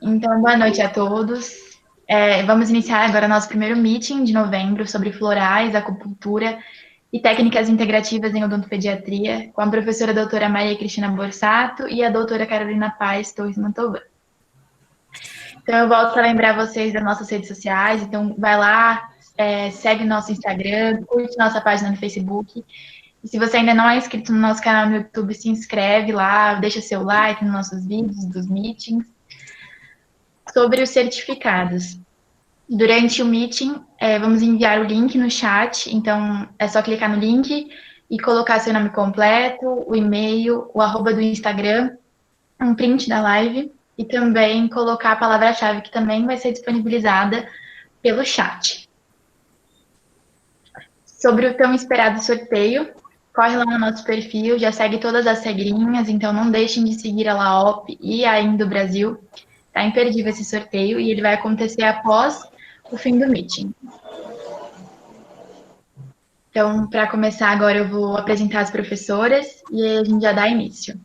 Então, boa noite a todos. Vamos iniciar agora nosso primeiro meeting de novembro sobre florais, acupuntura e técnicas integrativas em odontopediatria, com a professora doutora Maria Cristina Borsato e a doutora Carolina Paes Torres Mantovan. Então, eu volto a lembrar vocês das nossas redes sociais, então vai lá, segue nosso Instagram, curte nossa página no Facebook. E se você ainda não é inscrito no nosso canal no YouTube, se inscreve lá, deixa seu like nos nossos vídeos, dos meetings. Sobre os certificados. Durante o meeting, vamos enviar o link no chat, então é só clicar no link e colocar seu nome completo, o e-mail, o arroba do Instagram, um print da live e também colocar a palavra-chave que também vai ser disponibilizada pelo chat. Sobre o tão esperado sorteio, corre lá no nosso perfil, já segue todas as regrinhas, então não deixem de seguir a LAOP e a Indo Brasil. Tá imperdível esse sorteio e ele vai acontecer após o fim do meeting. Então, para começar agora, eu vou apresentar as professoras e a gente já dá início.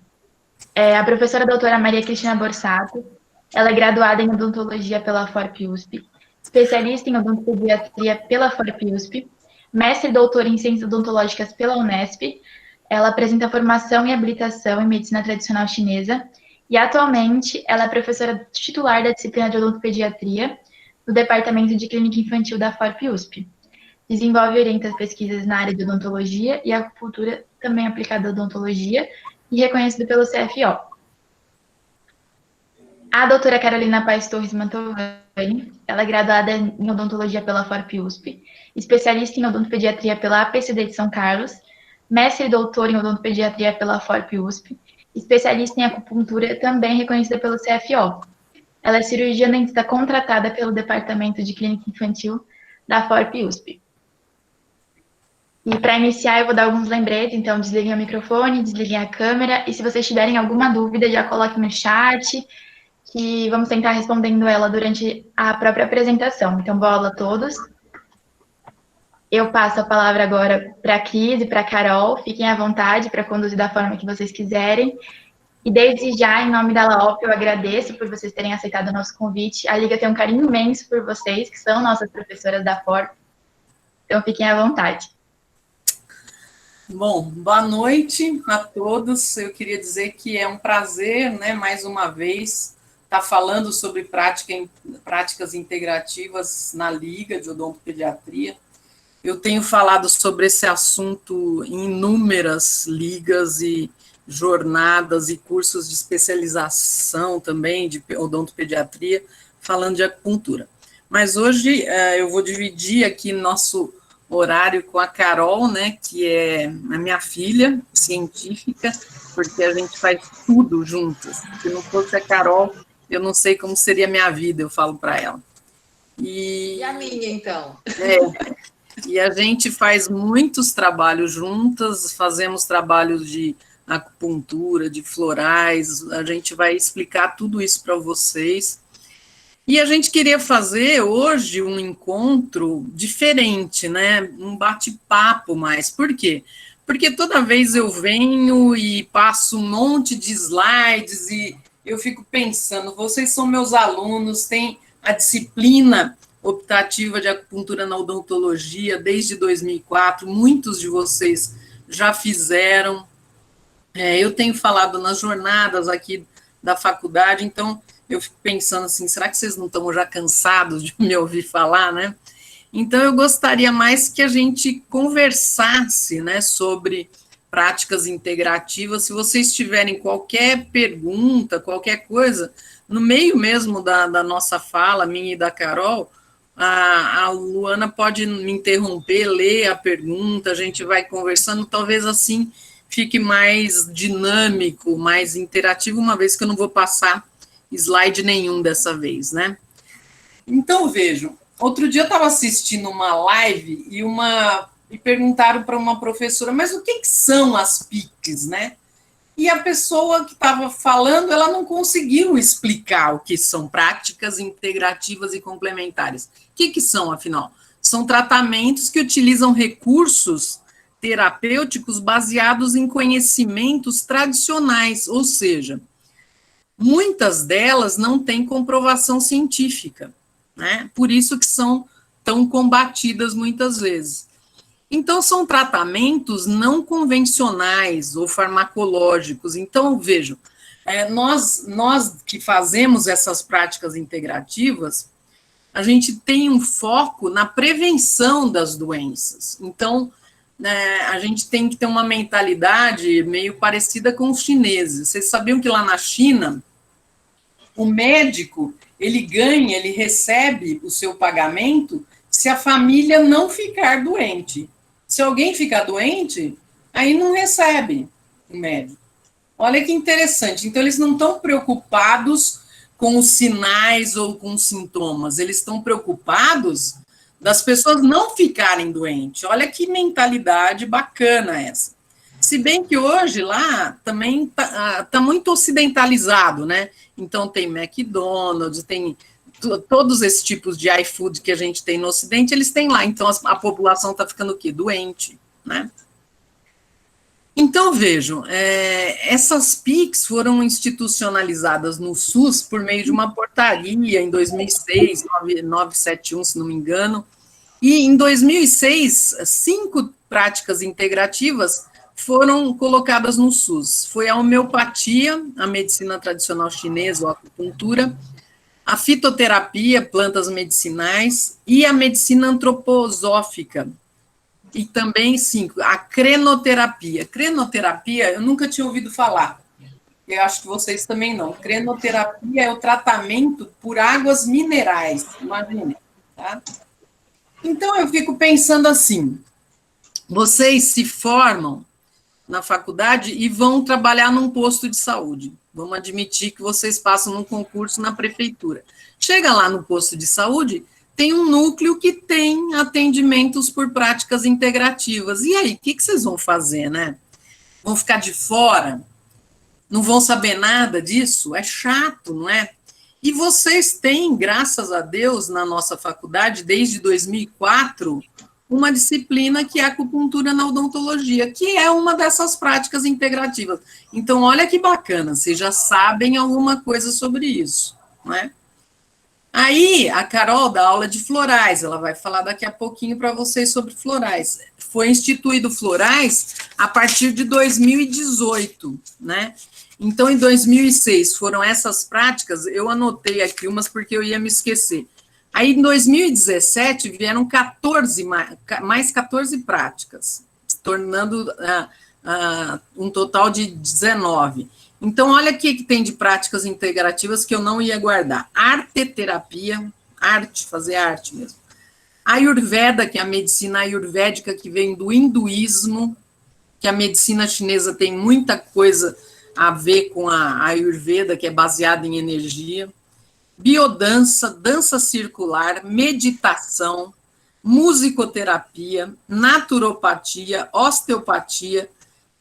A professora doutora Maria Cristina Borsato, ela é graduada em odontologia pela FORP-USP, especialista em odontopediatria pela FORP-USP, mestre e doutora em ciências odontológicas pela Unesp. Ela apresenta formação e habilitação em medicina tradicional chinesa e atualmente ela é professora titular da disciplina de odontopediatria no Departamento de Clínica Infantil da FORP-USP. Desenvolve e orienta pesquisas na área de odontologia e acupuntura, também aplicada à odontologia, e reconhecido pelo CFO. A doutora Carolina Paes Torres Mantovani, ela é graduada em odontologia pela FORP-USP, especialista em odontopediatria pela APCD de São Carlos, mestre e doutor em odontopediatria pela FORP-USP, especialista em acupuntura, também reconhecida pelo CFO. Ela é cirurgiã dentista contratada pelo Departamento de Clínica Infantil da FORP-USP. E para iniciar, eu vou dar alguns lembretes, então desliguem o microfone, desliguem a câmera, e se vocês tiverem alguma dúvida, já coloquem no chat, que vamos tentar respondendo ela durante a própria apresentação. Então, boa aula a todos. Eu passo a palavra agora para a Cris e para a Carol, fiquem à vontade para conduzir da forma que vocês quiserem. E desde já, em nome da LAOP, eu agradeço por vocês terem aceitado o nosso convite. A Liga tem um carinho imenso por vocês, que são nossas professoras da FORP. Então, fiquem à vontade. Bom, boa noite a todos. Eu queria dizer que é um prazer, né, mais uma vez, estar falando sobre práticas integrativas na Liga de Odontopediatria. Eu tenho falado sobre esse assunto em inúmeras ligas e jornadas e cursos de especialização também de odontopediatria, falando de acupuntura. Mas hoje eu vou dividir aqui nosso horário com a Carol, né, que é a minha filha científica, porque a gente faz tudo juntas. Se não fosse a Carol, eu não sei como seria a minha vida, eu falo para ela. E a minha, então? E a gente faz muitos trabalhos juntas, fazemos trabalhos de acupuntura, de florais, a gente vai explicar tudo isso para vocês. E a gente queria fazer hoje um encontro diferente, né? Um bate-papo mais. Por quê? Porque toda vez eu venho e passo um monte de slides e eu fico pensando, vocês são meus alunos, têm a disciplina optativa de acupuntura na odontologia desde 2004, muitos de vocês já fizeram. Eu tenho falado nas jornadas aqui da faculdade, então eu fico pensando assim, será que vocês não estão já cansados de me ouvir falar, né? Então, eu gostaria mais que a gente conversasse, né, sobre práticas integrativas. Se vocês tiverem qualquer pergunta, qualquer coisa, no meio mesmo da nossa fala, minha e da Carol, a Luana pode me interromper, ler a pergunta, a gente vai conversando, talvez assim fique mais dinâmico, mais interativo, uma vez que eu não vou passar slide nenhum dessa vez, né? Então, vejam, outro dia eu estava assistindo uma live e perguntaram para uma professora, mas o que são as PICs, né? E a pessoa que estava falando, ela não conseguiu explicar o que são práticas integrativas e complementares. O que são, afinal? São tratamentos que utilizam recursos terapêuticos baseados em conhecimentos tradicionais, ou seja, muitas delas não têm comprovação científica, né? Por isso que são tão combatidas muitas vezes. Então, são tratamentos não convencionais ou farmacológicos. Então, vejam, nós que fazemos essas práticas integrativas, a gente tem um foco na prevenção das doenças. Então, a gente tem que ter uma mentalidade meio parecida com os chineses. Vocês sabiam que lá na China, o médico, ele recebe o seu pagamento se a família não ficar doente. Se alguém ficar doente, aí não recebe o médico. Olha que interessante. Então, eles não estão preocupados com os sinais ou com os sintomas. Eles estão preocupados das pessoas não ficarem doentes. Olha que mentalidade bacana essa. Se bem que hoje lá também tá muito ocidentalizado, né? Então, tem McDonald's, tem todos esses tipos de iFood que a gente tem no Ocidente, eles têm lá. Então, a população está ficando o quê? Doente, né? Então, vejam, essas PICs foram institucionalizadas no SUS por meio de uma portaria em 2006, 971, se não me engano, e em 2006, 5 práticas integrativas foram colocadas no SUS. Foi a homeopatia, a medicina tradicional chinesa, ou a acupuntura, a fitoterapia, plantas medicinais, e a medicina antroposófica. E também, 5, a crenoterapia. Crenoterapia, eu nunca tinha ouvido falar. Eu acho que vocês também não. Crenoterapia é o tratamento por águas minerais. Imagine, tá? Então, eu fico pensando assim, vocês se formam na faculdade e vão trabalhar num posto de saúde. Vamos admitir que vocês passam num concurso na prefeitura. Chega lá no posto de saúde, tem um núcleo que tem atendimentos por práticas integrativas. E aí, o que vocês vão fazer, né? Vão ficar de fora? Não vão saber nada disso? É chato, não é? E vocês têm, graças a Deus, na nossa faculdade, desde 2004, uma disciplina que é a acupuntura na odontologia, que é uma dessas práticas integrativas. Então, olha que bacana, vocês já sabem alguma coisa sobre isso, não é? Aí, a Carol dá aula de florais, ela vai falar daqui a pouquinho para vocês sobre florais. Foi instituído florais a partir de 2018, né? Então, em 2006, foram essas práticas, eu anotei aqui umas porque eu ia me esquecer. Aí, em 2017, vieram mais 14 práticas, tornando um total de 19. Então, olha o que tem de práticas integrativas que eu não ia guardar. Arteterapia, fazer arte mesmo. Ayurveda, que é a medicina ayurvédica que vem do hinduísmo, que a medicina chinesa tem muita coisa a ver com a Ayurveda, que é baseada em energia. Biodança, dança circular, meditação, musicoterapia, naturopatia, osteopatia,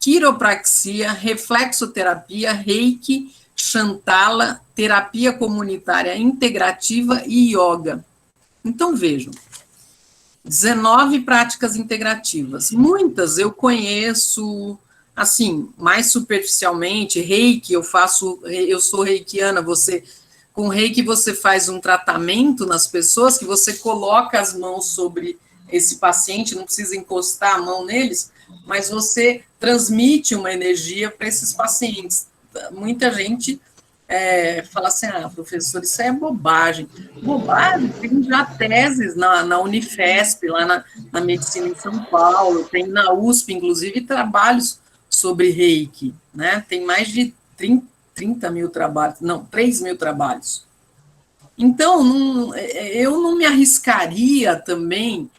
quiropraxia, reflexoterapia, reiki, Shantala, terapia comunitária integrativa e yoga. Então, vejam, 19 práticas integrativas. Muitas eu conheço, assim, mais superficialmente. Reiki, eu sou reikiana, com reiki você faz um tratamento nas pessoas, que você coloca as mãos sobre esse paciente, não precisa encostar a mão neles, mas você transmite uma energia para esses pacientes. Muita gente fala assim, professor, isso é bobagem. Bobagem, tem já teses na Unifesp, lá na medicina em São Paulo, tem na USP, inclusive, trabalhos sobre reiki, né? Tem mais de 30 mil trabalhos, não, 3 mil trabalhos. Então, eu não me arriscaria também,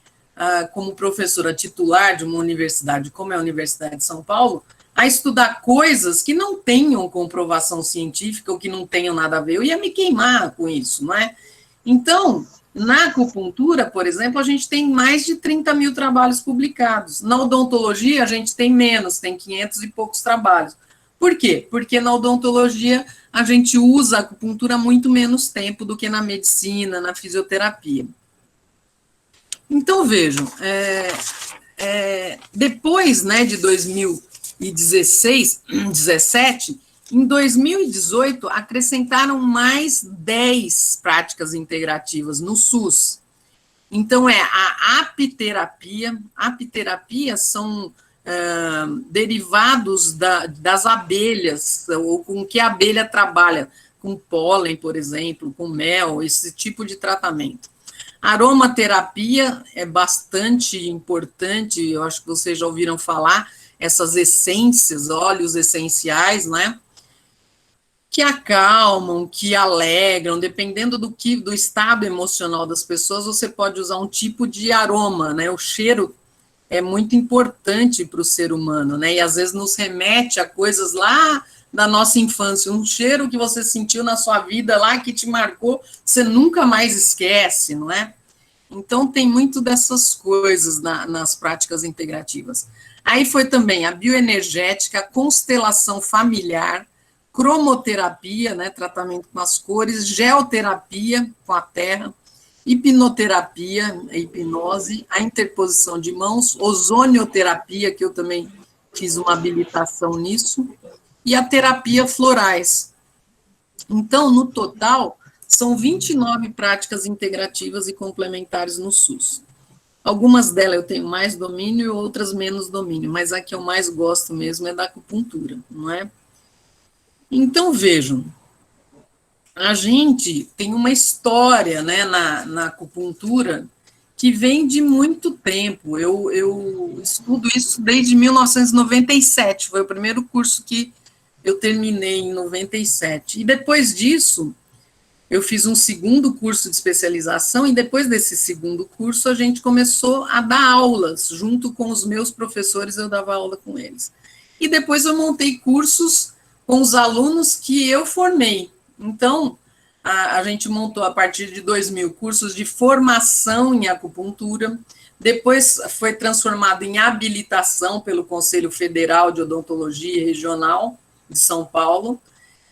como professora titular de uma universidade, como é a Universidade de São Paulo, a estudar coisas que não tenham comprovação científica ou que não tenham nada a ver. Eu ia me queimar com isso, não é? Então, na acupuntura, por exemplo, a gente tem mais de 30 mil trabalhos publicados. Na odontologia, a gente tem menos, tem 500 e poucos trabalhos. Por quê? Porque na odontologia a gente usa a acupuntura há muito menos tempo do que na medicina, na fisioterapia. Então, vejam, depois, né, de 2016, 17, Em 2018, acrescentaram mais 10 práticas integrativas no SUS. Então, a apiterapia. Apiterapia são derivados das abelhas, ou com que a abelha trabalha, com pólen, por exemplo, com mel, esse tipo de tratamento. Aromaterapia é bastante importante, eu acho que vocês já ouviram falar, essas essências, óleos essenciais, né? Que acalmam, que alegram, dependendo do estado emocional das pessoas, você pode usar um tipo de aroma, né? O cheiro é muito importante para o ser humano, né? E às vezes nos remete a coisas lá da nossa infância, um cheiro que você sentiu na sua vida lá, que te marcou, você nunca mais esquece, não é? Então, tem muito dessas coisas nas práticas integrativas. Aí foi também a bioenergética, a constelação familiar, cromoterapia, né, tratamento com as cores, geoterapia com a terra, hipnoterapia, a hipnose, a interposição de mãos, ozonioterapia, que eu também fiz uma habilitação nisso, e a terapia florais. Então, no total, são 29 práticas integrativas e complementares no SUS. Algumas delas eu tenho mais domínio e outras menos domínio, mas a que eu mais gosto mesmo é da acupuntura, não é? Então, vejam, a gente tem uma história, né, na acupuntura que vem de muito tempo. Eu estudo isso desde 1997, foi o primeiro curso que eu terminei em 97. E depois disso, eu fiz um segundo curso de especialização, e depois desse segundo curso, a gente começou a dar aulas, junto com os meus professores, eu dava aula com eles. E depois eu montei cursos com os alunos que eu formei. Então, a gente montou, a partir de 2000, cursos de formação em acupuntura, depois foi transformado em habilitação pelo Conselho Federal de Odontologia Regional de São Paulo,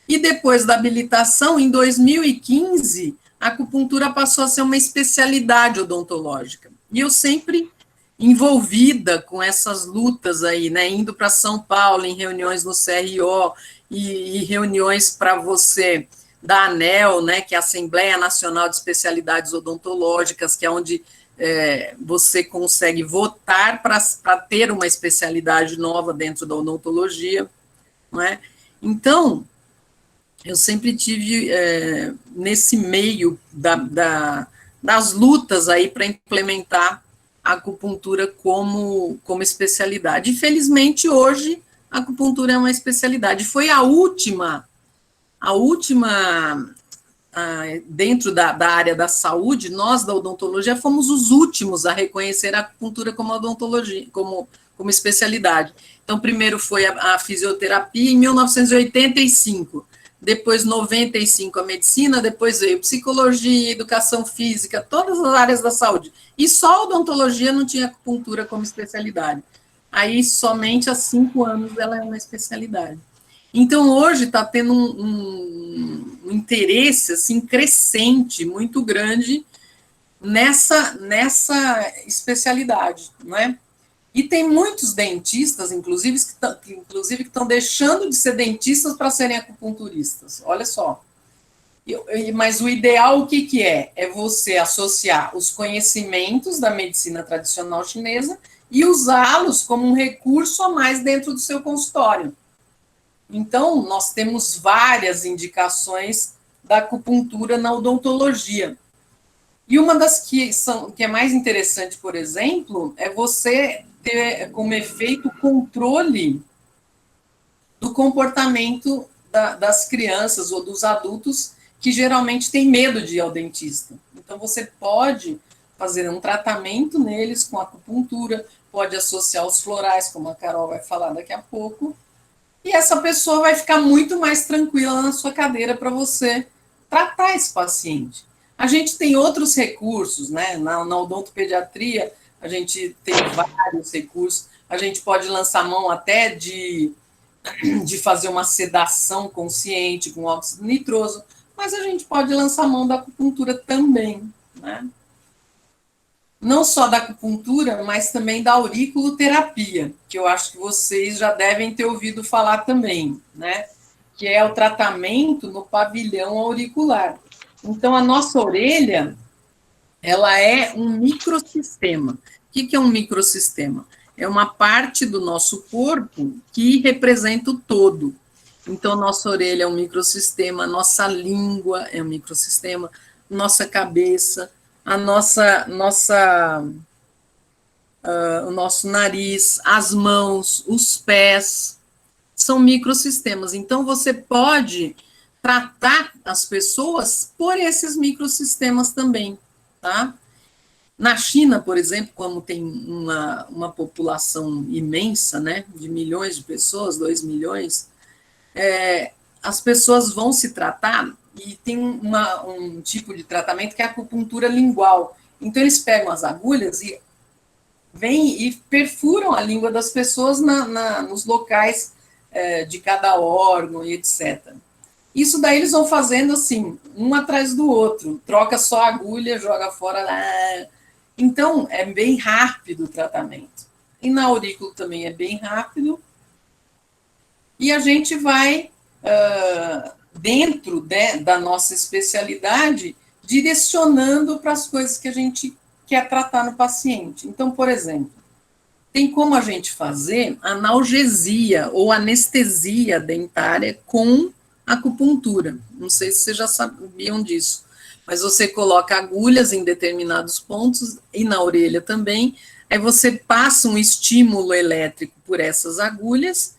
e depois da habilitação, em 2015, a acupuntura passou a ser uma especialidade odontológica. E eu sempre envolvida com essas lutas aí, né, indo para São Paulo em reuniões no CRO e reuniões para você da ANEL, né, que é a Assembleia Nacional de Especialidades Odontológicas, que é onde você consegue votar para ter uma especialidade nova dentro da odontologia, não é? Então, eu sempre tive nesse meio das lutas aí para implementar a acupuntura como especialidade. E, felizmente, hoje, a acupuntura é uma especialidade. Foi a última dentro da área da saúde, nós da odontologia fomos os últimos a reconhecer a acupuntura como odontologia, como especialidade. Então, primeiro foi a fisioterapia, em 1985, depois 95 a medicina, depois veio psicologia, educação física, todas as áreas da saúde. E só a odontologia não tinha acupuntura como especialidade. Aí, somente há 5 anos, ela é uma especialidade. Então, hoje está tendo um interesse assim, crescente, muito grande, nessa especialidade, não é? E tem muitos dentistas, inclusive, que estão deixando de ser dentistas para serem acupunturistas. Olha só. Mas o ideal, o que é? É você associar os conhecimentos da medicina tradicional chinesa e usá-los como um recurso a mais dentro do seu consultório. Então, nós temos várias indicações da acupuntura na odontologia. E uma das que é mais interessante, por exemplo, é você ter como efeito o controle do comportamento das crianças ou dos adultos que geralmente têm medo de ir ao dentista. Então, você pode fazer um tratamento neles com acupuntura, pode associar os florais, como a Carol vai falar daqui a pouco, e essa pessoa vai ficar muito mais tranquila na sua cadeira para você tratar esse paciente. A gente tem outros recursos, né? Na odontopediatria, a gente tem vários recursos. A gente pode lançar mão até de fazer uma sedação consciente com óxido nitroso, mas a gente pode lançar mão da acupuntura também, né? Não só da acupuntura, mas também da auriculoterapia, que eu acho que vocês já devem ter ouvido falar também, né? que é o tratamento no pavilhão auricular. Então, a nossa orelha, ela é um microsistema. O que é um microsistema? É uma parte do nosso corpo que representa o todo. Então, nossa orelha é um microsistema, nossa língua é um microsistema, nossa cabeça, o nosso nariz, as mãos, os pés, são microsistemas. Então, você pode tratar as pessoas por esses microsistemas também, tá? Na China, por exemplo, como tem uma população imensa, né, de milhões de pessoas, 2 milhões, as pessoas vão se tratar e tem um tipo de tratamento que é a acupuntura lingual. Então, eles pegam as agulhas e vêm e perfuram a língua das pessoas nos locais de cada órgão e etc. Isso daí eles vão fazendo assim, um atrás do outro, troca só a agulha, joga fora. Então, é bem rápido o tratamento. E na aurícula também é bem rápido. E a gente vai, dentro da nossa especialidade, direcionando para as coisas que a gente quer tratar no paciente. Então, por exemplo, tem como a gente fazer analgesia ou anestesia dentária com acupuntura. Não sei se vocês já sabiam disso, mas você coloca agulhas em determinados pontos e na orelha também, aí você passa um estímulo elétrico por essas agulhas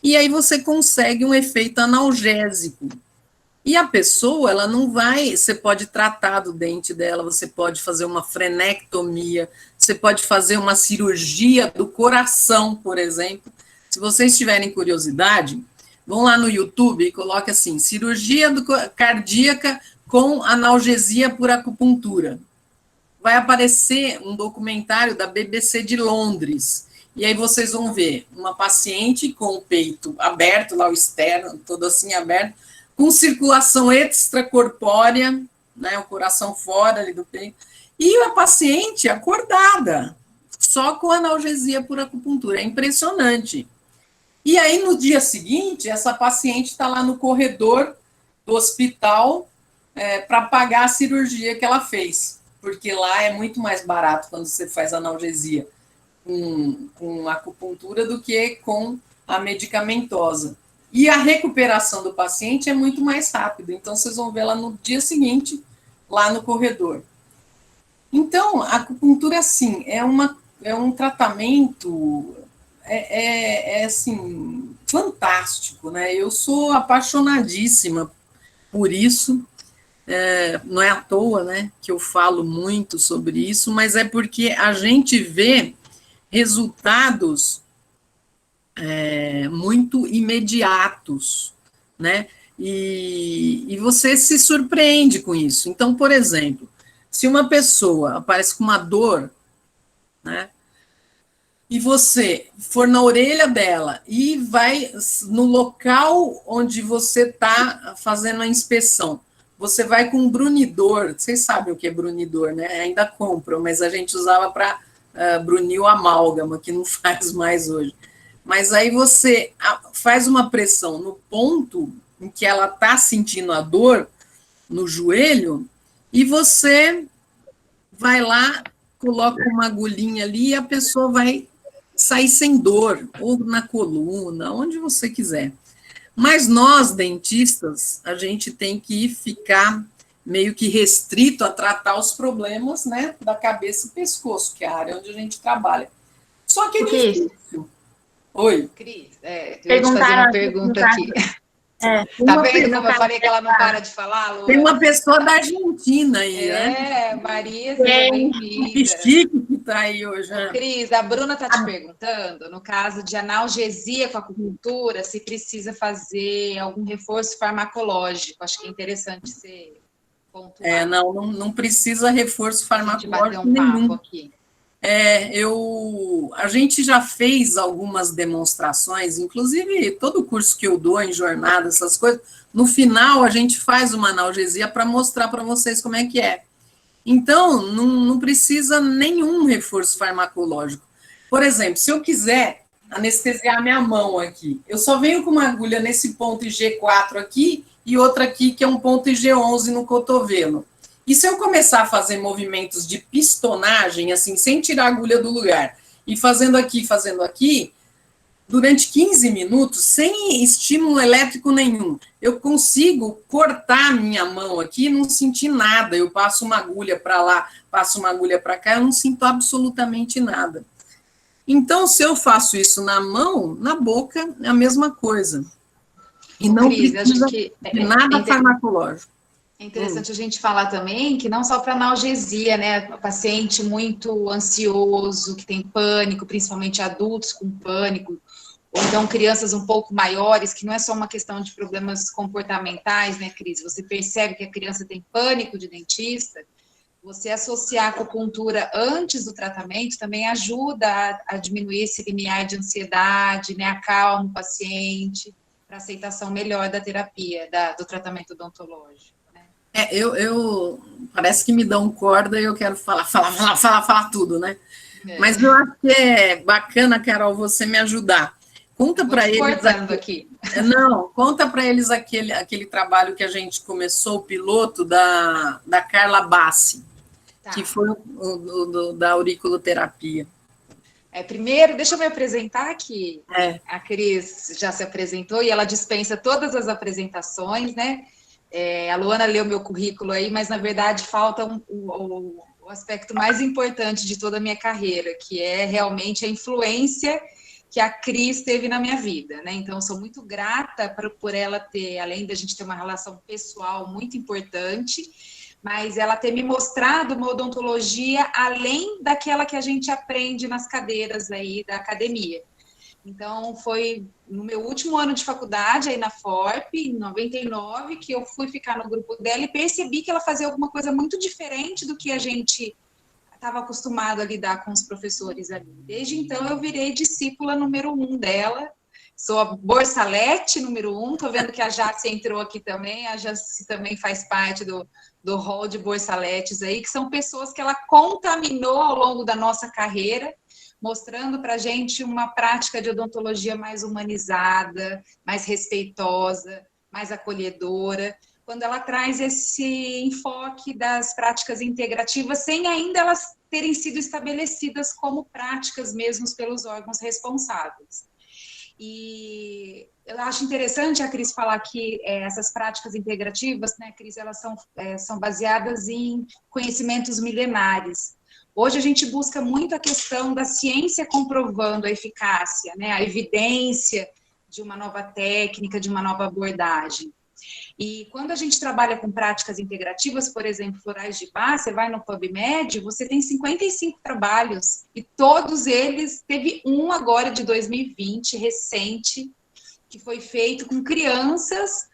e aí você consegue um efeito analgésico. E a pessoa, ela não vai, você pode tratar do dente dela, você pode fazer uma frenectomia, você pode fazer uma cirurgia do coração, por exemplo. Se vocês tiverem curiosidade, vão lá no YouTube e coloquem assim, cirurgia cardíaca com analgesia por acupuntura. Vai aparecer um documentário da BBC de Londres, e aí vocês vão ver uma paciente com o peito aberto, lá o externo, todo assim aberto, com circulação extracorpórea, né, o coração fora ali do peito, e a paciente acordada, só com analgesia por acupuntura. É impressionante. E aí, no dia seguinte, essa paciente está lá no corredor do hospital para pagar a cirurgia que ela fez, porque lá é muito mais barato quando você faz analgesia com acupuntura do que com a medicamentosa. E a recuperação do paciente é muito mais rápida. Então, vocês vão ver ela no dia seguinte, lá no corredor. Então, a acupuntura, assim, é um tratamento, assim, fantástico, né? Eu sou apaixonadíssima por isso. Não é à toa, né, que eu falo muito sobre isso, mas é porque a gente vê resultados muito imediatos, né? E você se surpreende com isso. Então, por exemplo, se uma pessoa aparece com uma dor, né? E você for na orelha dela e vai no local onde você está fazendo a inspeção, você vai com um brunidor, vocês sabem o que é brunidor, né? Ainda compram, mas a gente usava para brunir o amálgama, que não faz mais hoje. Mas aí você faz uma pressão no ponto em que ela está sentindo a dor, no joelho, e você vai lá, coloca uma agulhinha ali e a pessoa vai sair sem dor, ou na coluna, onde você quiser. Mas nós, dentistas, a gente tem que ficar meio que restrito a tratar os problemas, né, da cabeça e pescoço, que é a área onde a gente trabalha. Só que é difícil. Oi. Cris, eu ia te fazer uma pergunta aqui. Tá vendo como eu falei que ela não para de falar, Lu? Tem uma pessoa da Argentina aí, né? Maria, seja bem-vinda. Que chique que tá aí hoje. Né? Cris, a Bruna tá te perguntando, no caso de analgesia com acupuntura, se precisa fazer algum reforço farmacológico. Acho que é interessante você pontuar. Não precisa reforço farmacológico a gente bater um papo aqui. A gente já fez algumas demonstrações, inclusive todo o curso que eu dou em jornada, essas coisas, no final a gente faz uma analgesia para mostrar para vocês como é que é. Então, não precisa nenhum reforço farmacológico. Por exemplo, se eu quiser anestesiar minha mão aqui. Eu só venho com uma agulha nesse ponto IG4 aqui e outra aqui que é um ponto IG11 no cotovelo. E se eu começar a fazer movimentos de pistonagem, assim, sem tirar a agulha do lugar, e fazendo aqui, durante 15 minutos, sem estímulo elétrico nenhum, eu consigo cortar a minha mão aqui e não sentir nada. Eu passo uma agulha para lá, passo uma agulha para cá, eu não sinto absolutamente nada. Então, se eu faço isso na mão, na boca, é a mesma coisa. E não Cris, precisa de nada farmacológico. É interessante a gente falar também que não só para analgesia, né? O paciente muito ansioso, que tem pânico, principalmente adultos com pânico, ou então crianças um pouco maiores, que não é só uma questão de problemas comportamentais, né, Cris? Você percebe que a criança tem pânico de dentista, você associar a acupuntura antes do tratamento também ajuda a diminuir esse limiar de ansiedade, né? Acalma o paciente para aceitação melhor da terapia, do tratamento odontológico. Parece que me dão corda e eu quero falar tudo, né? Mas eu acho que é bacana, Carol, você me ajudar. Conta para eles aqui. Não, conta para eles aquele trabalho que a gente começou, o piloto da Carla Bassi, que foi da auriculoterapia. Primeiro, deixa eu me apresentar aqui. A Cris já se apresentou e ela dispensa todas as apresentações, né? A Luana leu meu currículo aí, mas na verdade falta o aspecto mais importante de toda a minha carreira, que é realmente a influência que a Cris teve na minha vida, né? Então, eu sou muito grata por ela ter, além da gente ter uma relação pessoal muito importante, mas ela ter me mostrado uma odontologia além daquela que a gente aprende nas cadeiras aí da academia. Então, foi no meu último ano de faculdade, aí na FORP, em 99, que eu fui ficar no grupo dela e percebi que ela fazia alguma coisa muito diferente do que a gente estava acostumado a lidar com os professores ali. Desde então, eu virei discípula número 1 dela, sou a borsalete número 1, estou vendo que a Jace entrou aqui também, a Jace também faz parte do hall de borsaletes aí, que são pessoas que ela contaminou ao longo da nossa carreira, mostrando para a gente uma prática de odontologia mais humanizada, mais respeitosa, mais acolhedora, quando ela traz esse enfoque das práticas integrativas, sem ainda elas terem sido estabelecidas como práticas mesmo pelos órgãos responsáveis. E eu acho interessante a Cris falar que essas práticas integrativas, né, Cris, elas são baseadas em conhecimentos milenares. Hoje a gente busca muito a questão da ciência comprovando a eficácia, né, a evidência de uma nova técnica, de uma nova abordagem. E quando a gente trabalha com práticas integrativas, por exemplo, florais de Bach, você vai no PubMed, você tem 55 trabalhos, e todos eles, teve um agora de 2020, recente, que foi feito com crianças,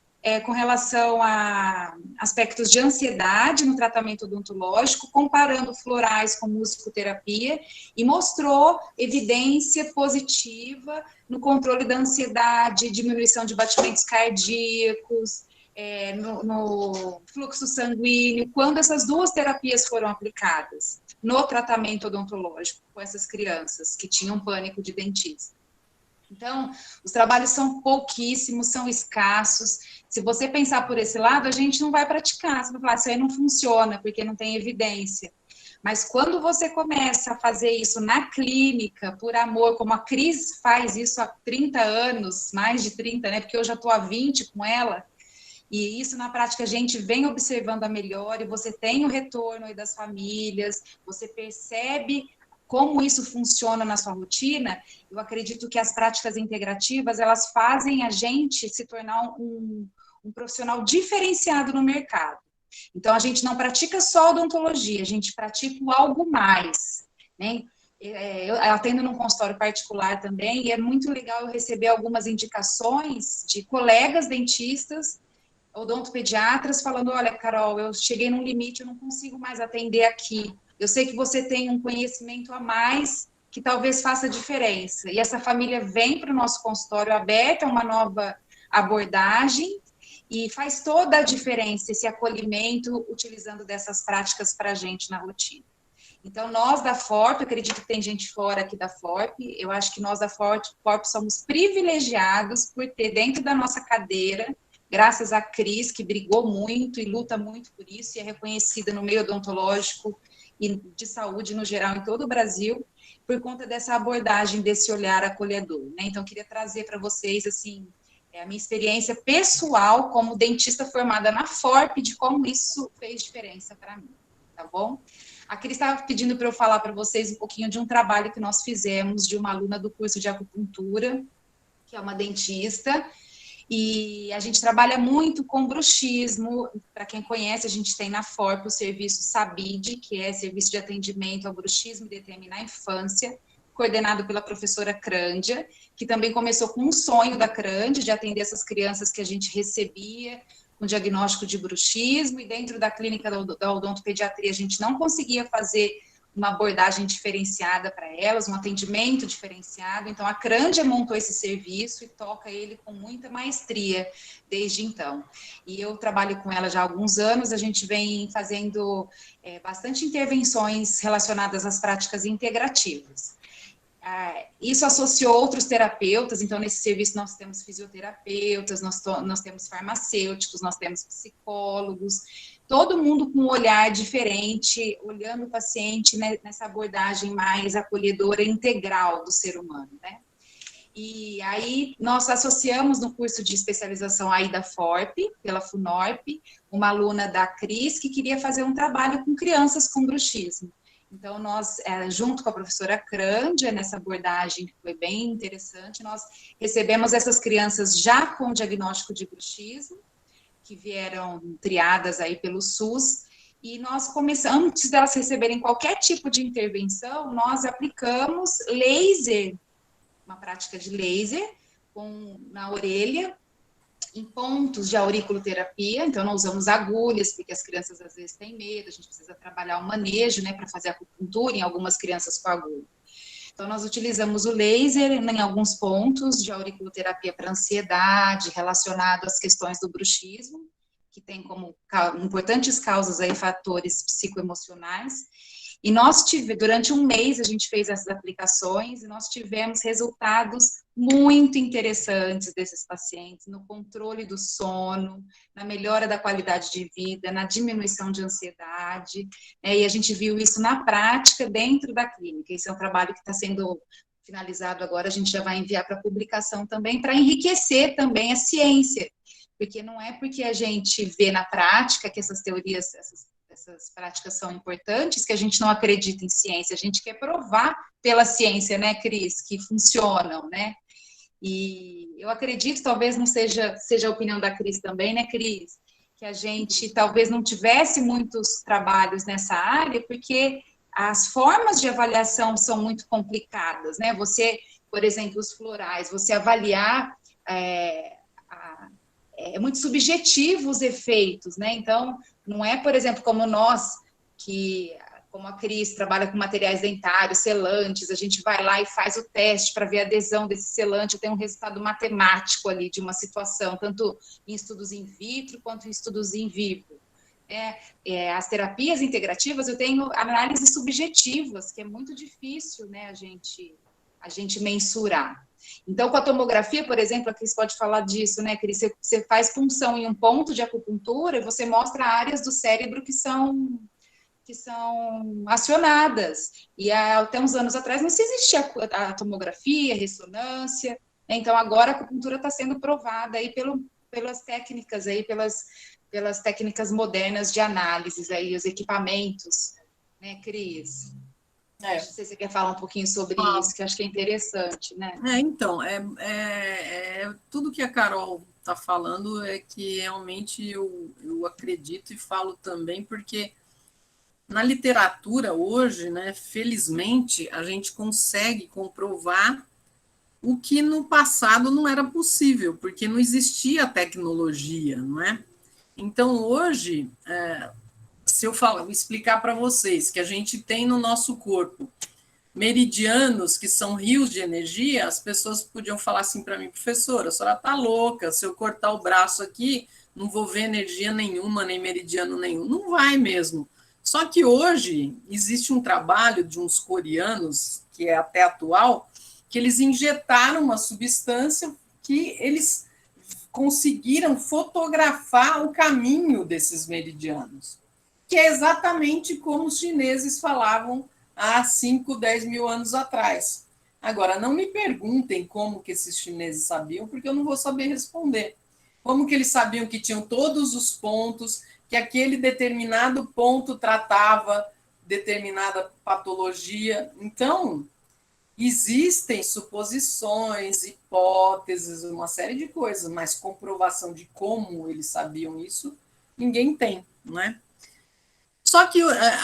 com relação a aspectos de ansiedade no tratamento odontológico, comparando florais com musicoterapia, e mostrou evidência positiva no controle da ansiedade, diminuição de batimentos cardíacos, no fluxo sanguíneo, quando essas duas terapias foram aplicadas no tratamento odontológico com essas crianças que tinham pânico de dentista. Então, os trabalhos são pouquíssimos, são escassos. Se você pensar por esse lado, a gente não vai praticar. Você vai falar, isso aí não funciona, porque não tem evidência. Mas quando você começa a fazer isso na clínica, por amor, como a Cris faz isso há 30 anos, mais de 30, né? Porque eu já estou há 20 com ela, e isso na prática a gente vem observando a melhora, e você tem o retorno aí das famílias, você percebe como isso funciona na sua rotina. Eu acredito que as práticas integrativas, elas fazem a gente se tornar um profissional diferenciado no mercado. Então, a gente não pratica só odontologia, a gente pratica algo mais, né? Eu atendo num consultório particular também, e é muito legal eu receber algumas indicações de colegas dentistas, odontopediatras, falando, olha, Carol, eu cheguei num limite, eu não consigo mais atender aqui. Eu sei que você tem um conhecimento a mais que talvez faça diferença. E essa família vem para o nosso consultório aberto a uma nova abordagem, e faz toda a diferença esse acolhimento utilizando dessas práticas para a gente na rotina. Então, nós da FORP, acredito que tem gente fora aqui da FORP, eu acho que nós da FORP somos privilegiados por ter dentro da nossa cadeira, graças à Cris, que brigou muito e luta muito por isso, e é reconhecida no meio odontológico e de saúde no geral em todo o Brasil, por conta dessa abordagem, desse olhar acolhedor, né? Então, eu queria trazer para vocês, assim, a minha experiência pessoal como dentista formada na FORP, de como isso fez diferença para mim, tá bom? A Cris estava pedindo para eu falar para vocês um pouquinho de um trabalho que nós fizemos de uma aluna do curso de acupuntura, que é uma dentista, e a gente trabalha muito com bruxismo. Para quem conhece, a gente tem na FORP o serviço SABID, que é Serviço de Atendimento ao Bruxismo e DTM na Infância, coordenado pela professora Crândia, que também começou com um sonho da Crândia de atender essas crianças que a gente recebia com diagnóstico de bruxismo, e dentro da clínica da odontopediatria a gente não conseguia fazer uma abordagem diferenciada para elas, um atendimento diferenciado. Então, a Crândia montou esse serviço e toca ele com muita maestria desde então. E eu trabalho com ela já há alguns anos, a gente vem fazendo bastante intervenções relacionadas às práticas integrativas. Isso associou outros terapeutas, então nesse serviço nós temos fisioterapeutas, nós temos farmacêuticos, nós temos psicólogos, todo mundo com um olhar diferente, olhando o paciente, né, nessa abordagem mais acolhedora e integral do ser humano, né? E aí nós associamos no curso de especialização aí da FORP, pela FUNORP, uma aluna da Cris que queria fazer um trabalho com crianças com bruxismo. Então, nós, junto com a professora Crândia, nessa abordagem que foi bem interessante, nós recebemos essas crianças já com diagnóstico de bruxismo, que vieram triadas aí pelo SUS, e nós começamos, antes delas receberem qualquer tipo de intervenção, nós aplicamos laser, uma prática de laser, na orelha, em pontos de auriculoterapia. Então não usamos agulhas, porque as crianças às vezes têm medo, a gente precisa trabalhar o manejo, né, para fazer acupuntura em algumas crianças com agulha. Então nós utilizamos o laser em alguns pontos de auriculoterapia para ansiedade, relacionado às questões do bruxismo, que tem como importantes causas aí fatores psicoemocionais. E nós durante um mês a gente fez essas aplicações e nós tivemos resultados muito interessantes desses pacientes no controle do sono, na melhora da qualidade de vida, na diminuição de ansiedade, né? E a gente viu isso na prática dentro da clínica. Esse é um trabalho que está sendo finalizado agora, a gente já vai enviar para publicação também, para enriquecer também a ciência, porque não é porque a gente vê na prática que essas teorias, essas práticas são importantes, que a gente não acredita em ciência, a gente quer provar pela ciência, né, Cris, que funcionam, né? E eu acredito, talvez não seja a opinião da Cris também, né, Cris, que a gente talvez não tivesse muitos trabalhos nessa área, porque as formas de avaliação são muito complicadas, né? Você, por exemplo, os florais, você avaliar é muito subjetivo os efeitos, né? Então, não é, por exemplo, como nós, como a Cris trabalha com materiais dentários, selantes, a gente vai lá e faz o teste para ver a adesão desse selante, tem um resultado matemático ali de uma situação, tanto em estudos in vitro quanto em estudos in vivo. As terapias integrativas, eu tenho análises subjetivas, que é muito difícil, né, a gente mensurar. Então, com a tomografia, por exemplo, a Cris pode falar disso, né, Cris? Você faz punção em um ponto de acupuntura e você mostra áreas do cérebro que são acionadas. E até uns anos atrás não se existia a tomografia, a ressonância. Então, agora a acupuntura está sendo provada aí pelas técnicas aí, pelas técnicas modernas de análises aí, os equipamentos, né, Cris? Não sei se você quer falar um pouquinho sobre isso, que eu acho que é interessante, né? Então, tudo que a Carol está falando é que realmente eu acredito e falo também, porque na literatura hoje, né, felizmente, a gente consegue comprovar o que no passado não era possível, porque não existia tecnologia, não é? Então, hoje, se eu explicar para vocês que a gente tem no nosso corpo meridianos, que são rios de energia, as pessoas podiam falar assim para mim, professora, a senhora está louca, se eu cortar o braço aqui, não vou ver energia nenhuma, nem meridiano nenhum. Não vai mesmo, Só que hoje existe um trabalho de uns coreanos, que é até atual, que eles injetaram uma substância que eles conseguiram fotografar o caminho desses meridianos, que é exatamente como os chineses falavam há 5, 10 mil anos atrás. Agora, não me perguntem como que esses chineses sabiam, porque eu não vou saber responder. Como que eles sabiam que tinham todos os pontos, que aquele determinado ponto tratava determinada patologia. Então, existem suposições, hipóteses, uma série de coisas, mas comprovação de como eles sabiam isso, ninguém tem, não é? Só que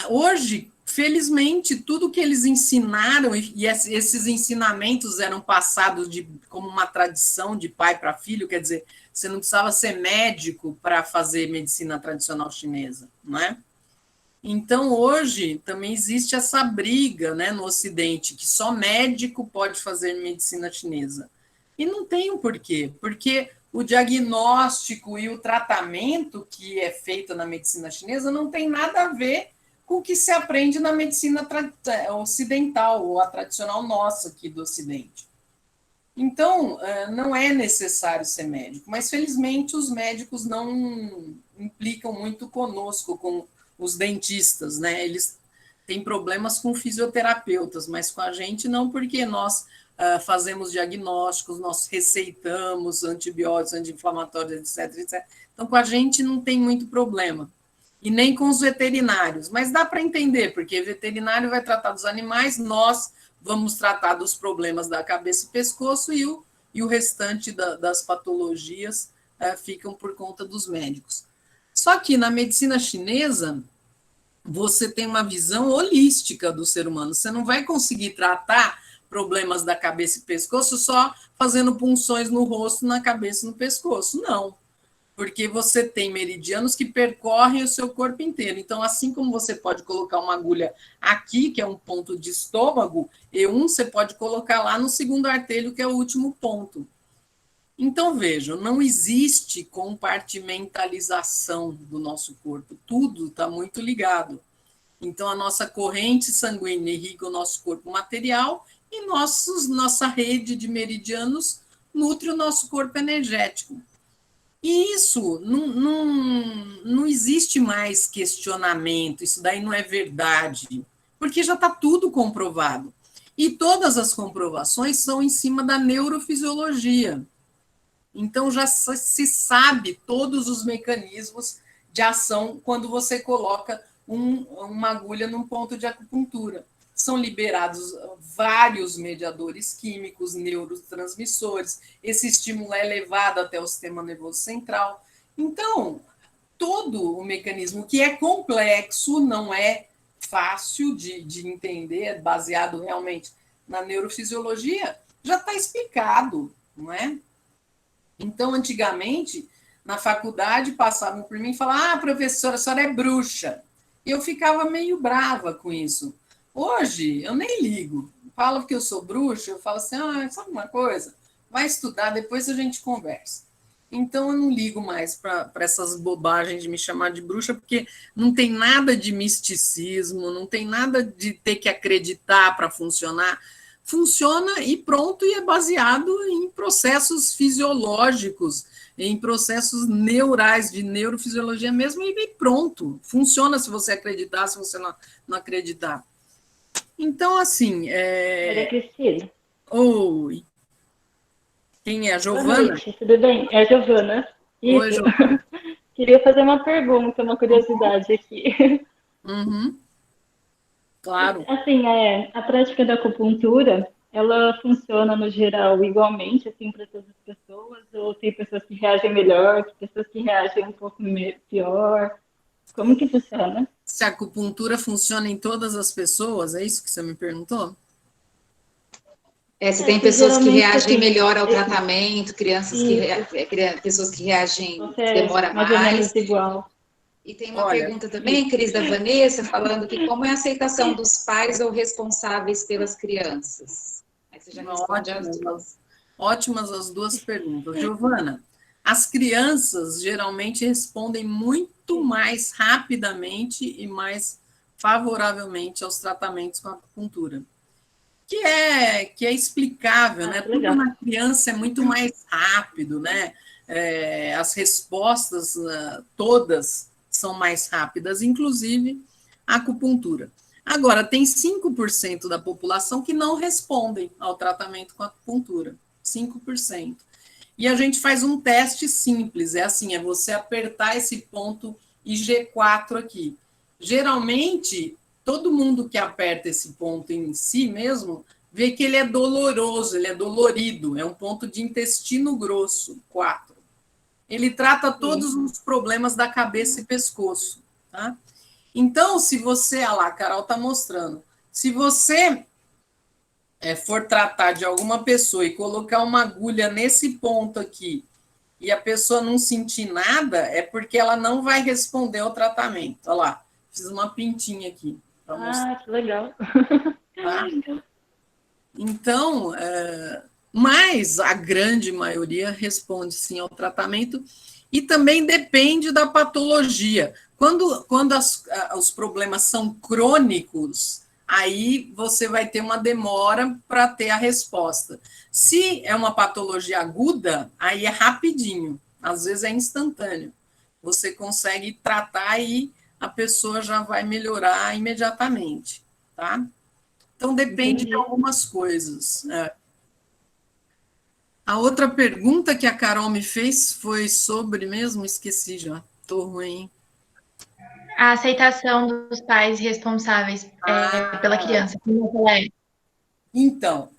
hoje, felizmente, tudo que eles ensinaram, e esses ensinamentos eram passados como uma tradição de pai para filho, quer dizer, você não precisava ser médico para fazer medicina tradicional chinesa, não é? Então, hoje, também existe essa briga, né, no Ocidente, que só médico pode fazer medicina chinesa. E não tem um porquê, porque o diagnóstico e o tratamento que é feito na medicina chinesa não tem nada a ver com o que se aprende na medicina ocidental, ou a tradicional nossa aqui do Ocidente. Então, não é necessário ser médico, mas, felizmente, os médicos não implicam muito conosco, com os dentistas, né? Eles têm problemas com fisioterapeutas, mas com a gente não, porque nós fazemos diagnósticos, nós receitamos antibióticos, anti-inflamatórios, etc, etc. Então, com a gente não tem muito problema. E nem com os veterinários. Mas dá para entender, porque veterinário vai tratar dos animais, nós vamos tratar dos problemas da cabeça e pescoço, e o restante das patologias ficam por conta dos médicos. Só que na medicina chinesa, você tem uma visão holística do ser humano. Você não vai conseguir tratar problemas da cabeça e pescoço só fazendo punções no rosto, na cabeça e no pescoço. Não. Porque você tem meridianos que percorrem o seu corpo inteiro. Então, assim como você pode colocar uma agulha aqui, que é um ponto de estômago, e você pode colocar lá no segundo artelho, que é o último ponto. Então, vejam, não existe compartimentalização do nosso corpo, tudo está muito ligado. Então, a nossa corrente sanguínea irriga o nosso corpo material e nossa rede de meridianos nutre o nosso corpo energético. E isso não existe mais questionamento, isso daí não é verdade, porque já está tudo comprovado. E todas as comprovações são em cima da neurofisiologia. Então, já se sabe todos os mecanismos de ação quando você coloca uma agulha num ponto de acupuntura. São liberados vários mediadores químicos, neurotransmissores, esse estímulo é levado até o sistema nervoso central. Então, todo o mecanismo que é complexo, não é fácil de entender, baseado realmente na neurofisiologia, já está explicado, não é? Então, antigamente, na faculdade, passavam por mim e falavam: professora, a senhora é bruxa. E eu ficava meio brava com isso. Hoje, eu nem ligo. Falo que eu sou bruxa, eu falo assim: sabe uma coisa? Vai estudar, depois a gente conversa. Então, eu não ligo mais para essas bobagens de me chamar de bruxa, porque não tem nada de misticismo, não tem nada de ter que acreditar para funcionar. Funciona e pronto, e é baseado em processos fisiológicos, em processos neurais, de neurofisiologia mesmo, e pronto. Funciona se você acreditar, se você não acreditar. Então, assim... Maria Cristina. Oi. Quem é? A Giovana? Boa noite, tudo bem? É a Giovana. Isso. Oi, Giovana. Queria fazer uma pergunta, uma curiosidade aqui. Uhum. Claro. Assim, a prática da acupuntura, ela funciona no geral igualmente, assim, para todas as pessoas? Ou tem pessoas que reagem melhor, pessoas que reagem um pouco pior? Como que funciona? Se a acupuntura funciona em todas as pessoas, é isso que você me perguntou? Se tem pessoas que reagem melhor ao tratamento, pessoas que reagem, demora mais. Mais ou menos igual. E tem uma pergunta também, Cris, da Vanessa, falando que como é a aceitação dos pais ou responsáveis pelas crianças? Aí você já responde as duas. Ótimas as duas perguntas. Giovana, as crianças geralmente respondem muito mais rapidamente e mais favoravelmente aos tratamentos com acupuntura. Que é explicável, né? Tudo na criança é muito mais rápido, né? As respostas todas são mais rápidas, inclusive a acupuntura. Agora, tem 5% da população que não respondem ao tratamento com acupuntura. 5%. E a gente faz um teste simples, é assim, é você apertar esse ponto IG4 aqui. Geralmente, todo mundo que aperta esse ponto em si mesmo, vê que ele é doloroso, ele é dolorido, é um ponto de intestino grosso, 4. Ele trata todos os problemas da cabeça e pescoço, tá? Então, se você, olha lá, a Carol está mostrando, se você for tratar de alguma pessoa e colocar uma agulha nesse ponto aqui e a pessoa não sentir nada, é porque ela não vai responder ao tratamento. Olha lá, fiz uma pintinha aqui para mostrar. Que legal. Tá? Então, mas a grande maioria responde sim ao tratamento e também depende da patologia. Quando os problemas são crônicos, aí você vai ter uma demora para ter a resposta. Se é uma patologia aguda, aí é rapidinho, às vezes é instantâneo. Você consegue tratar e a pessoa já vai melhorar imediatamente, tá? Então, depende de algumas coisas. A outra pergunta que a Carol me fez foi sobre mesmo, esqueci já, estou ruim. A aceitação dos pais responsáveis pela criança. Então,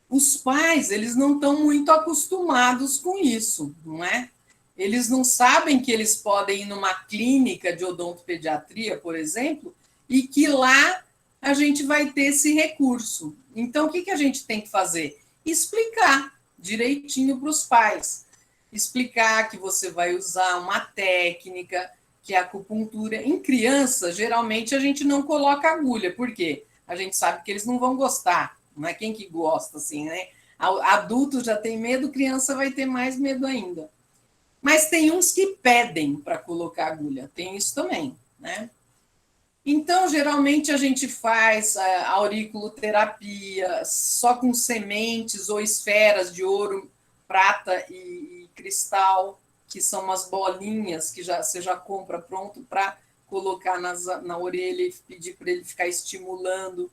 os pais, eles não estão muito acostumados com isso, não é? Eles não sabem que eles podem ir numa clínica de odontopediatria, por exemplo, e que lá a gente vai ter esse recurso. Então, o que a gente tem que fazer? Explicar direitinho para os pais. Explicar que você vai usar uma técnica, que é a acupuntura. Em criança, geralmente, a gente não coloca agulha. Por quê? A gente sabe que eles não vão gostar. Não é quem que gosta, assim, né? Adulto já tem medo, criança vai ter mais medo ainda. Mas tem uns que pedem para colocar agulha. Tem isso também, né? Então, geralmente, a gente faz a auriculoterapia só com sementes ou esferas de ouro, prata e cristal, que são umas bolinhas que você já compra pronto para colocar na orelha e pedir para ele ficar estimulando.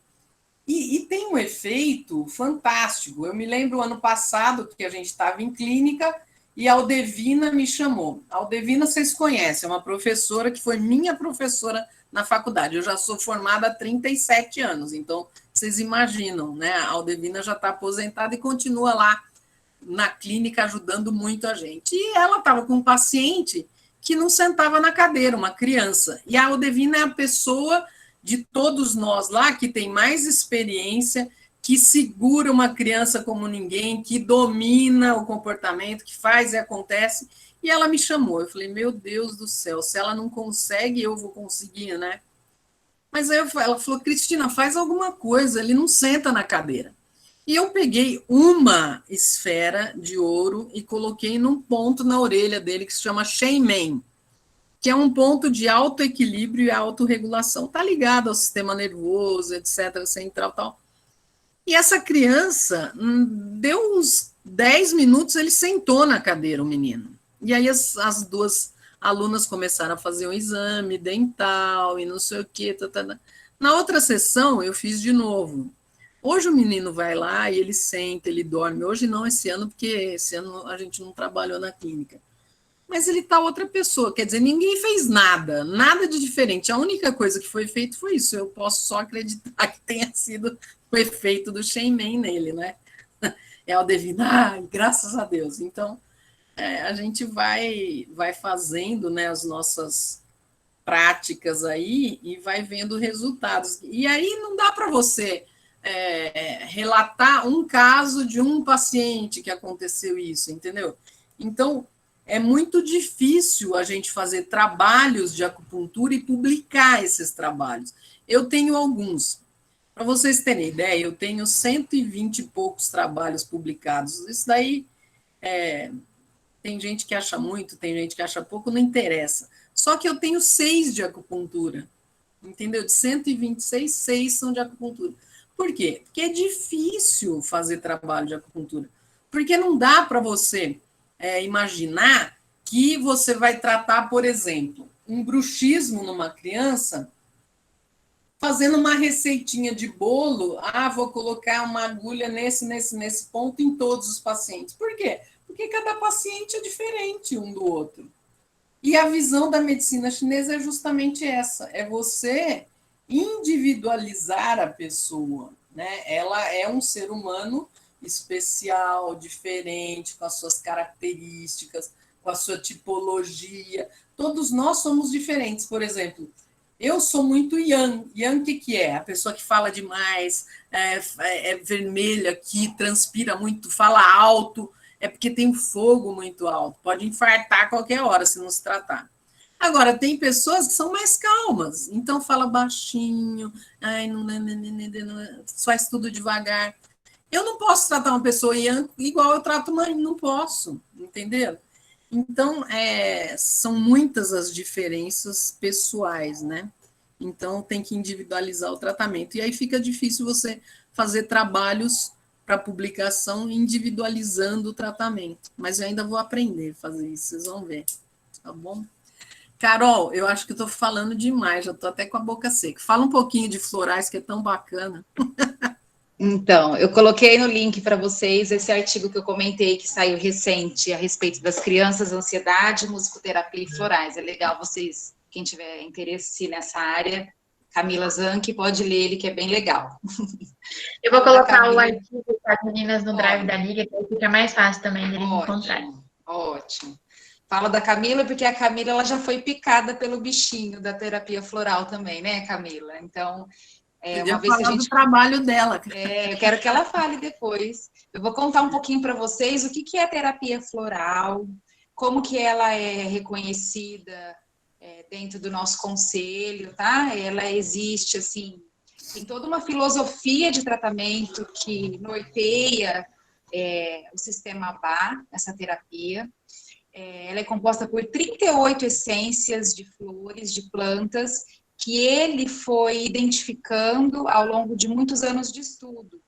E tem um efeito fantástico. Eu me lembro ano passado que a gente estava em clínica e a Aldevina me chamou. A Aldevina vocês conhecem, é uma professora que foi minha professora na faculdade. Eu já sou formada há 37 anos, então vocês imaginam, né? A Aldevina já está aposentada e continua lá na clínica ajudando muito a gente. E ela estava com um paciente que não sentava na cadeira, uma criança. E a Aldevina é a pessoa de todos nós lá que tem mais experiência, que segura uma criança como ninguém, que domina o comportamento, que faz e acontece. E ela me chamou. Eu falei, meu Deus do céu, se ela não consegue, eu vou conseguir, né? Mas aí ela falou, Cristina, faz alguma coisa, ele não senta na cadeira. E eu peguei uma esfera de ouro e coloquei num ponto na orelha dele que se chama Sheimen, que é um ponto de autoequilíbrio e autorregulação. Está ligado ao sistema nervoso, etc., central e tal. E essa criança, deu uns 10 minutos, ele sentou na cadeira, o menino. E aí as duas alunas começaram a fazer um exame dental e não sei o quê. Na outra sessão, eu fiz de novo. Hoje o menino vai lá e ele senta, ele dorme. Hoje não, esse ano, porque esse ano a gente não trabalhou na clínica. Mas ele está outra pessoa, quer dizer, ninguém fez nada, nada de diferente. A única coisa que foi feito foi isso. Eu posso só acreditar que tenha sido o efeito do Sheimen nele, né? É Aldevina, graças a Deus. Então, a gente vai fazendo, né, as nossas práticas aí e vai vendo resultados. E aí não dá para você relatar um caso de um paciente que aconteceu isso, entendeu? Então, é muito difícil a gente fazer trabalhos de acupuntura e publicar esses trabalhos. Eu tenho alguns. Para vocês terem ideia, eu tenho 120 e poucos trabalhos publicados. Isso daí tem gente que acha muito, tem gente que acha pouco, não interessa. Só que eu tenho 6 de acupuntura. entendeu? De 126, 6 são de acupuntura. Por quê? Porque é difícil fazer trabalho de acupuntura. Porque não dá para você imaginar que você vai tratar, por exemplo, um bruxismo numa criança fazendo uma receitinha de bolo, vou colocar uma agulha nesse ponto em todos os pacientes. Por quê? Porque cada paciente é diferente um do outro. E a visão da medicina chinesa é justamente essa, é você individualizar a pessoa, né? Ela é um ser humano especial, diferente, com as suas características, com a sua tipologia. Todos nós somos diferentes. Por exemplo, eu sou muito yang. Yang, o que é? A pessoa que fala demais, é vermelha aqui, transpira muito, fala alto, é porque tem um fogo muito alto. Pode infartar a qualquer hora se não se tratar. Agora, tem pessoas que são mais calmas, então fala baixinho, faz tudo devagar. Eu não posso tratar uma pessoa yang igual eu trato uma, não posso, entendeu? Então, são muitas as diferenças pessoais, né? Então, tem que individualizar o tratamento. E aí fica difícil você fazer trabalhos para publicação individualizando o tratamento. Mas eu ainda vou aprender a fazer isso, vocês vão ver. Tá bom? Carol, eu acho que eu estou falando demais, já estou até com a boca seca. Fala um pouquinho de florais, que é tão bacana. Então, eu coloquei no link para vocês esse artigo que eu comentei, que saiu recente, a respeito das crianças, ansiedade, musicoterapia e florais. É legal vocês, quem tiver interesse nessa área, Camila Zanchi, pode ler ele, que é bem legal. Eu vou colocar o artigo das meninas no Drive da Liga, que fica mais fácil também deles encontrarem. Ótimo. Falo da Camila, porque a Camila ela já foi picada pelo bichinho da terapia floral também, né, Camila? Então... uma vez que a gente... do trabalho dela. Eu quero que ela fale depois. Eu vou contar um pouquinho para vocês o que é a terapia floral, como que ela é reconhecida dentro do nosso conselho, tá? Ela existe, assim, tem toda uma filosofia de tratamento que norteia o sistema Bach, essa terapia. Ela é composta por 38 essências de flores, de plantas, que ele foi identificando ao longo de muitos anos de estudo.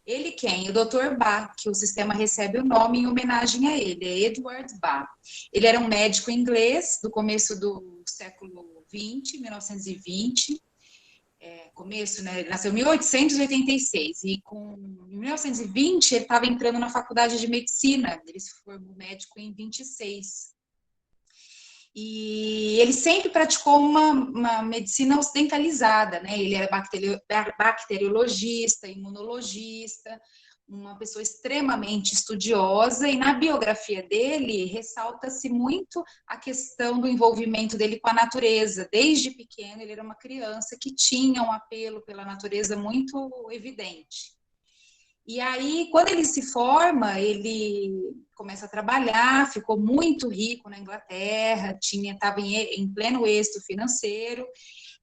Ele quem? O Dr. Bach, que o sistema recebe o nome em homenagem a ele, é Edward Bach. Ele era um médico inglês do começo do século XX, 1920, começo, né? Ele nasceu em 1886, e em 1920 ele estava entrando na faculdade de medicina, ele se formou médico em 26. E ele sempre praticou uma medicina ocidentalizada, né? Ele era bacteriologista, imunologista, uma pessoa extremamente estudiosa, e na biografia dele ressalta-se muito a questão do envolvimento dele com a natureza. Desde pequeno, ele era uma criança que tinha um apelo pela natureza muito evidente. E aí, quando ele se forma, ele começa a trabalhar, ficou muito rico na Inglaterra, estava em pleno êxito financeiro,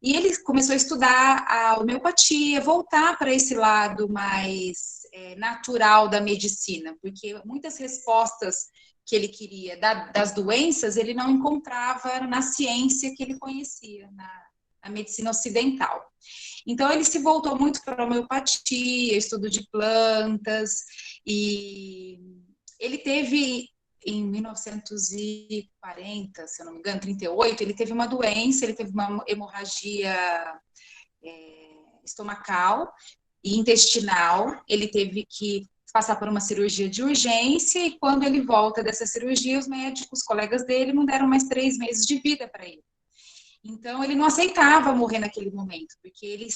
e ele começou a estudar a homeopatia, voltar para esse lado mais natural da medicina, porque muitas respostas que ele queria das doenças, ele não encontrava na ciência que ele conhecia, na medicina ocidental. Então, ele se voltou muito para a homeopatia, estudo de plantas, e ele teve, em 1940, se eu não me engano, 38, ele teve uma doença, ele teve uma hemorragia estomacal e intestinal, ele teve que passar por uma cirurgia de urgência, e quando ele volta dessa cirurgia, os médicos, os colegas dele, não deram mais 3 meses de vida para ele. Então, ele não aceitava morrer naquele momento, porque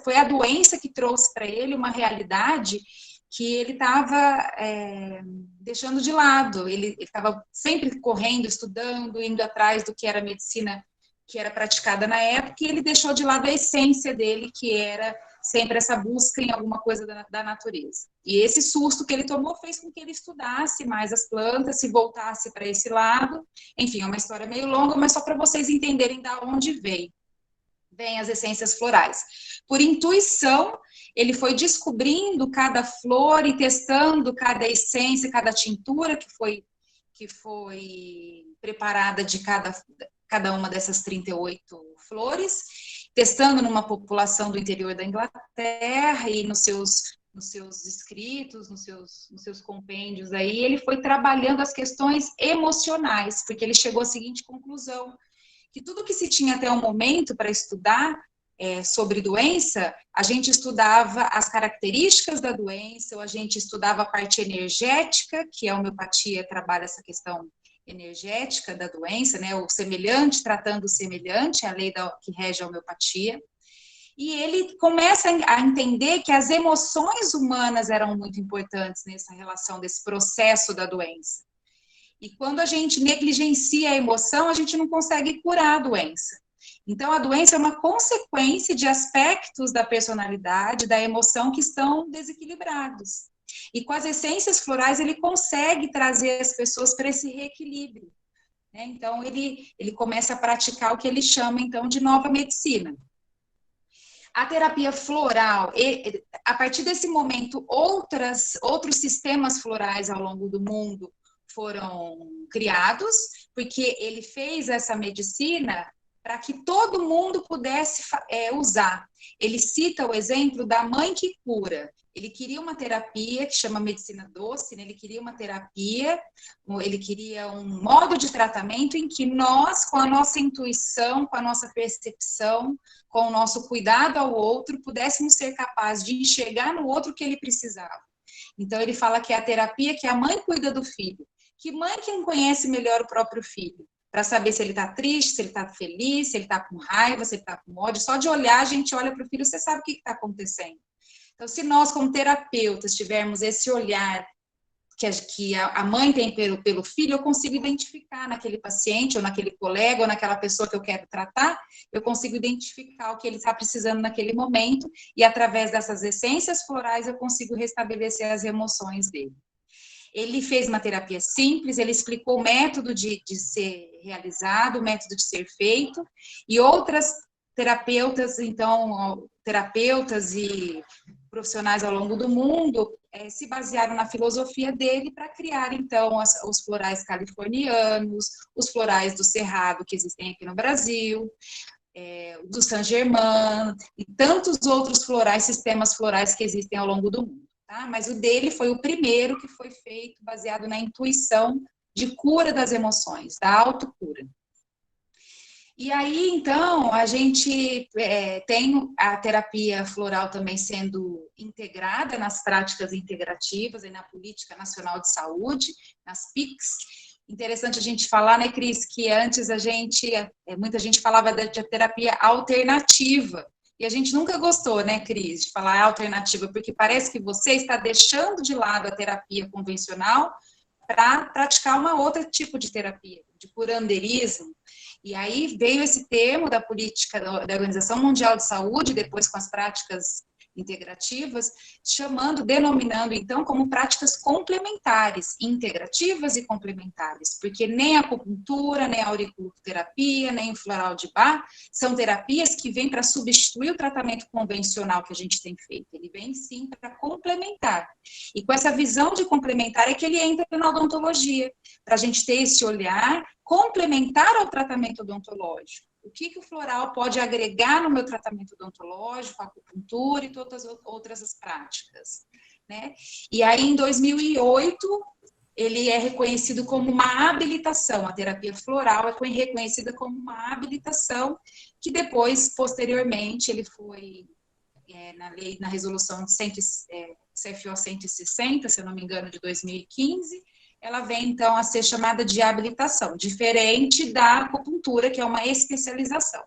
foi a doença que trouxe para ele uma realidade que ele estava deixando de lado. Ele estava sempre correndo, estudando, indo atrás do que era a medicina que era praticada na época, e ele deixou de lado a essência dele, que era sempre essa busca em alguma coisa da natureza. E esse susto que ele tomou fez com que ele estudasse mais as plantas, se voltasse para esse lado. Enfim, é uma história meio longa, mas só para vocês entenderem da onde vem as essências florais. Por intuição, ele foi descobrindo cada flor e testando cada essência, cada tintura que foi preparada de cada uma dessas 38 flores, testando numa população do interior da Inglaterra e nos seus escritos, nos seus compêndios aí, ele foi trabalhando as questões emocionais, porque ele chegou à seguinte conclusão, que tudo que se tinha até o momento para estudar sobre doença, a gente estudava as características da doença, ou a gente estudava a parte energética, que a homeopatia trabalha essa questão energética da doença, né, o semelhante tratando o semelhante, a lei que rege a homeopatia. E ele começa a entender que as emoções humanas eram muito importantes nessa relação desse processo da doença. E quando a gente negligencia a emoção, a gente não consegue curar a doença. Então, a doença é uma consequência de aspectos da personalidade, da emoção que estão desequilibrados. E com as essências florais, ele consegue trazer as pessoas para esse reequilíbrio, né? Então, ele começa a praticar o que ele chama, então, de nova medicina. A terapia floral, a partir desse momento, outros sistemas florais ao longo do mundo foram criados, porque ele fez essa medicina para que todo mundo pudesse usar. Ele cita o exemplo da mãe que cura. Ele queria uma terapia que chama medicina doce, né? Ele queria uma terapia, ele queria um modo de tratamento em que nós, com a nossa intuição, com a nossa percepção, com o nosso cuidado ao outro, pudéssemos ser capazes de enxergar no outro o que ele precisava. Então, ele fala que é a terapia que a mãe cuida do filho. Que mãe que não conhece melhor o próprio filho? Para saber se ele está triste, se ele está feliz, se ele está com raiva, se ele está com ódio. Só de olhar, a gente olha para o filho, você sabe o que está acontecendo. Então, se nós, como terapeutas, tivermos esse olhar que a mãe tem pelo filho, eu consigo identificar naquele paciente, ou naquele colega, ou naquela pessoa que eu quero tratar, eu consigo identificar o que ele está precisando naquele momento, e através dessas essências florais eu consigo restabelecer as emoções dele. Ele fez uma terapia simples, ele explicou o método de ser realizado, o método de ser feito, e outras terapeutas, então, terapeutas e profissionais ao longo do mundo se basearam na filosofia dele para criar, então, os florais californianos, os florais do Cerrado, que existem aqui no Brasil, do Saint-Germain, e tantos outros florais, sistemas florais que existem ao longo do mundo. Tá? Mas o dele foi o primeiro que foi feito baseado na intuição de cura das emoções, da autocura. E aí, então, a gente tem a terapia floral também sendo integrada nas práticas integrativas e na Política Nacional de Saúde, nas PICs. Interessante a gente falar, né, Cris, que antes muita gente falava de terapia alternativa. E a gente nunca gostou, né, Cris, de falar alternativa, porque parece que você está deixando de lado a terapia convencional para praticar outro tipo de terapia, de curanderismo. E aí veio esse termo da política da Organização Mundial de Saúde, depois com as práticas integrativas, denominando então como práticas complementares, integrativas e complementares, porque nem a acupuntura, nem a auriculoterapia, nem o floral de Bach são terapias que vêm para substituir o tratamento convencional que a gente tem feito, ele vem sim para complementar. E com essa visão de complementar é que ele entra na odontologia, para a gente ter esse olhar complementar ao tratamento odontológico. O que o floral pode agregar no meu tratamento odontológico, a acupuntura e todas as outras práticas, né? E aí, em 2008, ele é reconhecido como uma habilitação, a terapia floral é reconhecida como uma habilitação, que depois, posteriormente, ele foi, na resolução de CFO 160, se eu não me engano, de 2015, ela vem, então, a ser chamada de habilitação, diferente da acupuntura, que é uma especialização.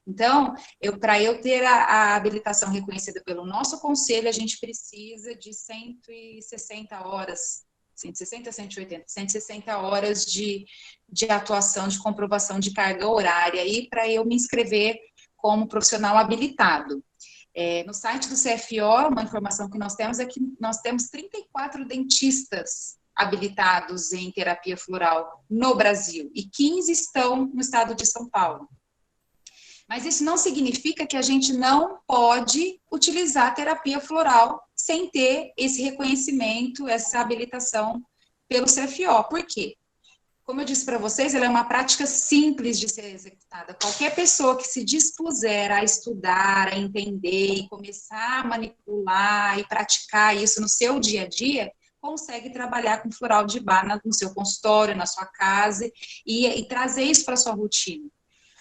Então, para eu ter a habilitação reconhecida pelo nosso conselho, a gente precisa de 160 horas, 160, 180, 160 horas de atuação, de comprovação de carga horária, aí para eu me inscrever como profissional habilitado. No site do CFO, uma informação que nós temos é que nós temos 34 dentistas habilitados em terapia floral no Brasil, e 15 estão no estado de São Paulo. Mas isso não significa que a gente não pode utilizar a terapia floral sem ter esse reconhecimento, essa habilitação pelo CFO. Por quê? como eu disse para vocês, ela é uma prática simples de ser executada. Qualquer pessoa que se dispuser a estudar, a entender e começar a manipular e praticar isso no seu dia a dia, consegue trabalhar com floral de bar no seu consultório, na sua casa, e trazer isso para a sua rotina.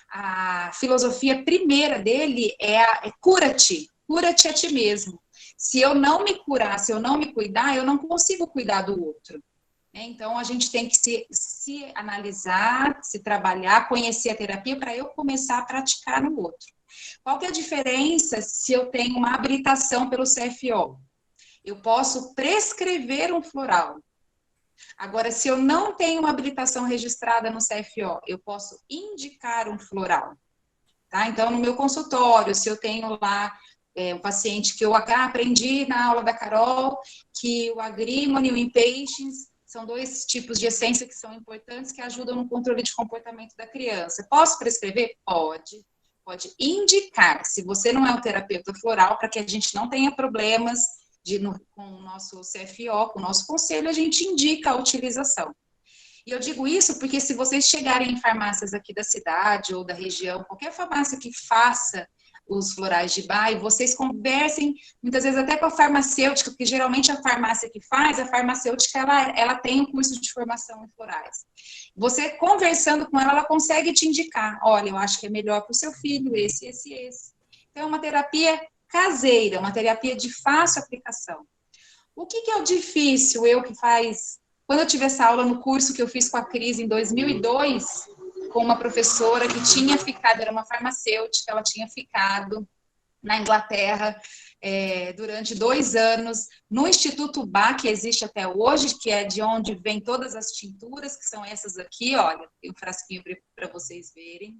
A filosofia primeira dele é cura-te a ti mesmo. Se eu não me curar, se eu não me cuidar, eu não consigo cuidar do outro. Então, a gente tem que se analisar, se trabalhar, conhecer a terapia para eu começar a praticar no outro. Qual que é a diferença se eu tenho uma habilitação pelo CFO? Eu posso prescrever um floral. Agora, se eu não tenho uma habilitação registrada no CFO, eu posso indicar um floral. Tá? Então, no meu consultório, se eu tenho lá um paciente que eu aprendi na aula da Carol, que o Agrimony e o Impatiens são 2 tipos de essência que são importantes, que ajudam no controle de comportamento da criança. Posso prescrever? Pode. Pode indicar, se você não é um terapeuta floral, para que a gente não tenha problemas com o nosso CFO, com o nosso conselho, a gente indica a utilização. E eu digo isso porque se vocês chegarem em farmácias aqui da cidade ou da região, qualquer farmácia que faça os florais de bar, e vocês conversem, muitas vezes até com a farmacêutica, porque geralmente a farmácia que faz, a farmacêutica, ela tem um curso de formação em florais. Você conversando com ela, ela consegue te indicar, olha, eu acho que é melhor para o seu filho, esse. Então, é uma terapia caseira, uma terapia de fácil aplicação. O que é o difícil, quando eu tive essa aula no curso que eu fiz com a Cris em 2002, com uma professora que tinha ficado, era uma farmacêutica, ela tinha ficado na Inglaterra durante 2 anos, no Instituto Bach, que existe até hoje, que é de onde vem todas as tinturas, que são essas aqui, olha, tem um frasquinho para vocês verem.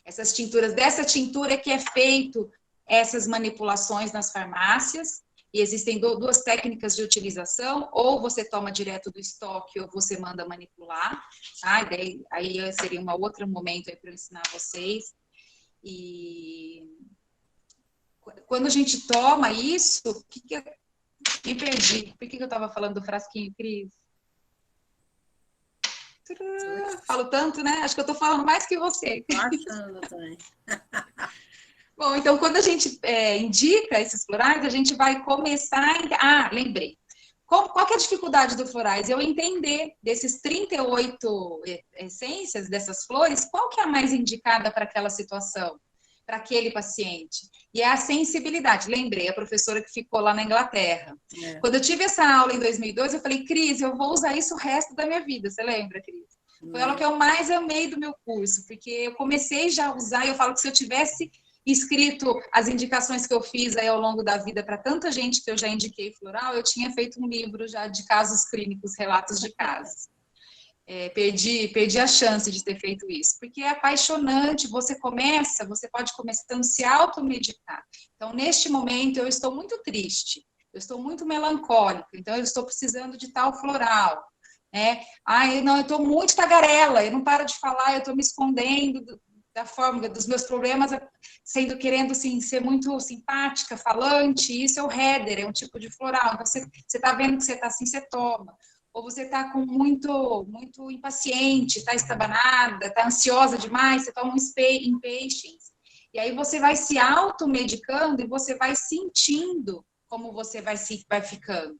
Essas tinturas, dessa tintura que é feito essas manipulações nas farmácias, e existem 2 técnicas de utilização, ou você toma direto do estoque, ou você manda manipular, tá? Aí seria um outro momento para eu ensinar vocês. E quando a gente toma isso, me perdi. Por que eu estava falando do frasquinho, Cris? Falo tanto, né? Acho que eu estou falando mais que você. Bacana também. Bom, então, quando a gente indica esses florais, a gente vai começar... lembrei. Qual que é a dificuldade do florais? Eu entender desses 38 essências, dessas flores, qual que é a mais indicada para aquela situação, para aquele paciente? E é a sensibilidade. Lembrei, a professora que ficou lá na Inglaterra. Quando eu tive essa aula em 2002, eu falei, Cris, eu vou usar isso o resto da minha vida. Você lembra, Cris? Foi ela que eu mais amei do meu curso, porque eu comecei já a usar, e eu falo que se eu tivesse escrito as indicações que eu fiz aí ao longo da vida para tanta gente que eu já indiquei floral, eu tinha feito um livro já de casos clínicos, relatos de casos. Perdi a chance de ter feito isso, porque é apaixonante, você pode começando a se automedicar. Então, neste momento, eu estou muito triste, eu estou muito melancólica, então eu estou precisando de tal floral. Eu estou muito tagarela, eu não paro de falar, eu estou me escondendo da forma dos meus problemas, querendo assim, ser muito simpática, falante, isso é o heather, é um tipo de floral. Então, você está vendo que você está assim, você toma. Ou você está com muito impaciente, está estabanada, está ansiosa demais, você toma um Impatiens. E aí você vai se automedicando e você vai sentindo como você vai ficando.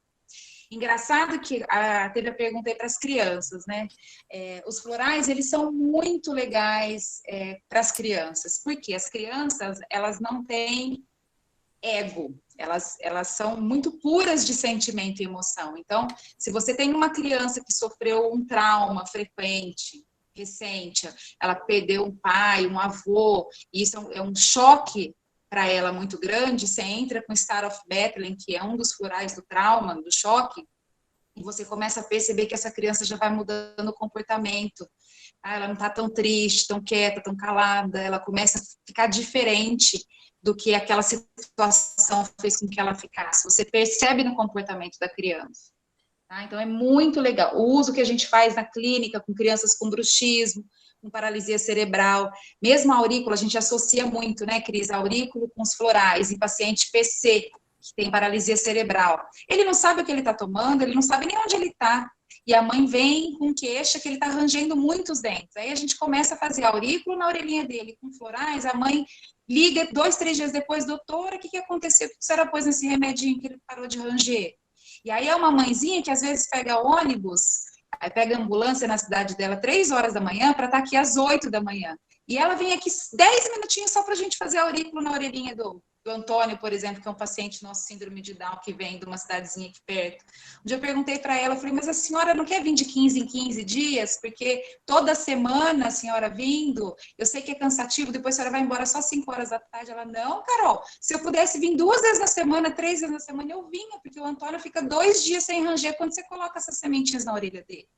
Engraçado que teve a pergunta aí para as crianças, né? Os florais, eles são muito legais para as crianças, porque as crianças, elas não têm ego, elas são muito puras de sentimento e emoção. Então, se você tem uma criança que sofreu um trauma frequente, recente, ela perdeu um pai, um avô, e isso é um choque para ela muito grande, você entra com Star of Bethlehem, que é um dos florais do trauma, do choque, e você começa a perceber que essa criança já vai mudando o comportamento. Ela não está tão triste, tão quieta, tão calada, ela começa a ficar diferente do que aquela situação fez com que ela ficasse. Você percebe no comportamento da criança. Tá? Então, é muito legal. O uso que a gente faz na clínica com crianças com bruxismo, com paralisia cerebral, mesmo a aurícula, a gente associa muito, né, Cris, a aurículo com os florais, em paciente PC, que tem paralisia cerebral. Ele não sabe o que ele está tomando, ele não sabe nem onde ele está. e a mãe vem com queixa que ele está rangendo muitos dentes. Aí a gente começa a fazer aurículo na orelhinha dele com florais, a mãe liga 2, 3 dias depois, doutora, o que aconteceu? O que a senhora pôs nesse remedinho que ele parou de ranger? E aí é uma mãezinha que às vezes pega ônibus, aí pega ambulância na cidade dela 3 horas da manhã para estar aqui às 8 da manhã. E ela vem aqui 10 minutinhos só para a gente fazer aurículo na orelhinha do Antônio, por exemplo, que é um paciente nosso síndrome de Down, que vem de uma cidadezinha aqui perto. Um dia eu perguntei para ela, eu falei, mas a senhora não quer vir de 15 em 15 dias? Porque toda semana a senhora vindo, eu sei que é cansativo, depois a senhora vai embora só 5 horas da tarde. Ela, não, Carol, se eu pudesse vir 2 vezes na semana, 3 vezes na semana, eu vinha, porque o Antônio fica 2 dias sem ranger quando você coloca essas sementinhas na orelha dele.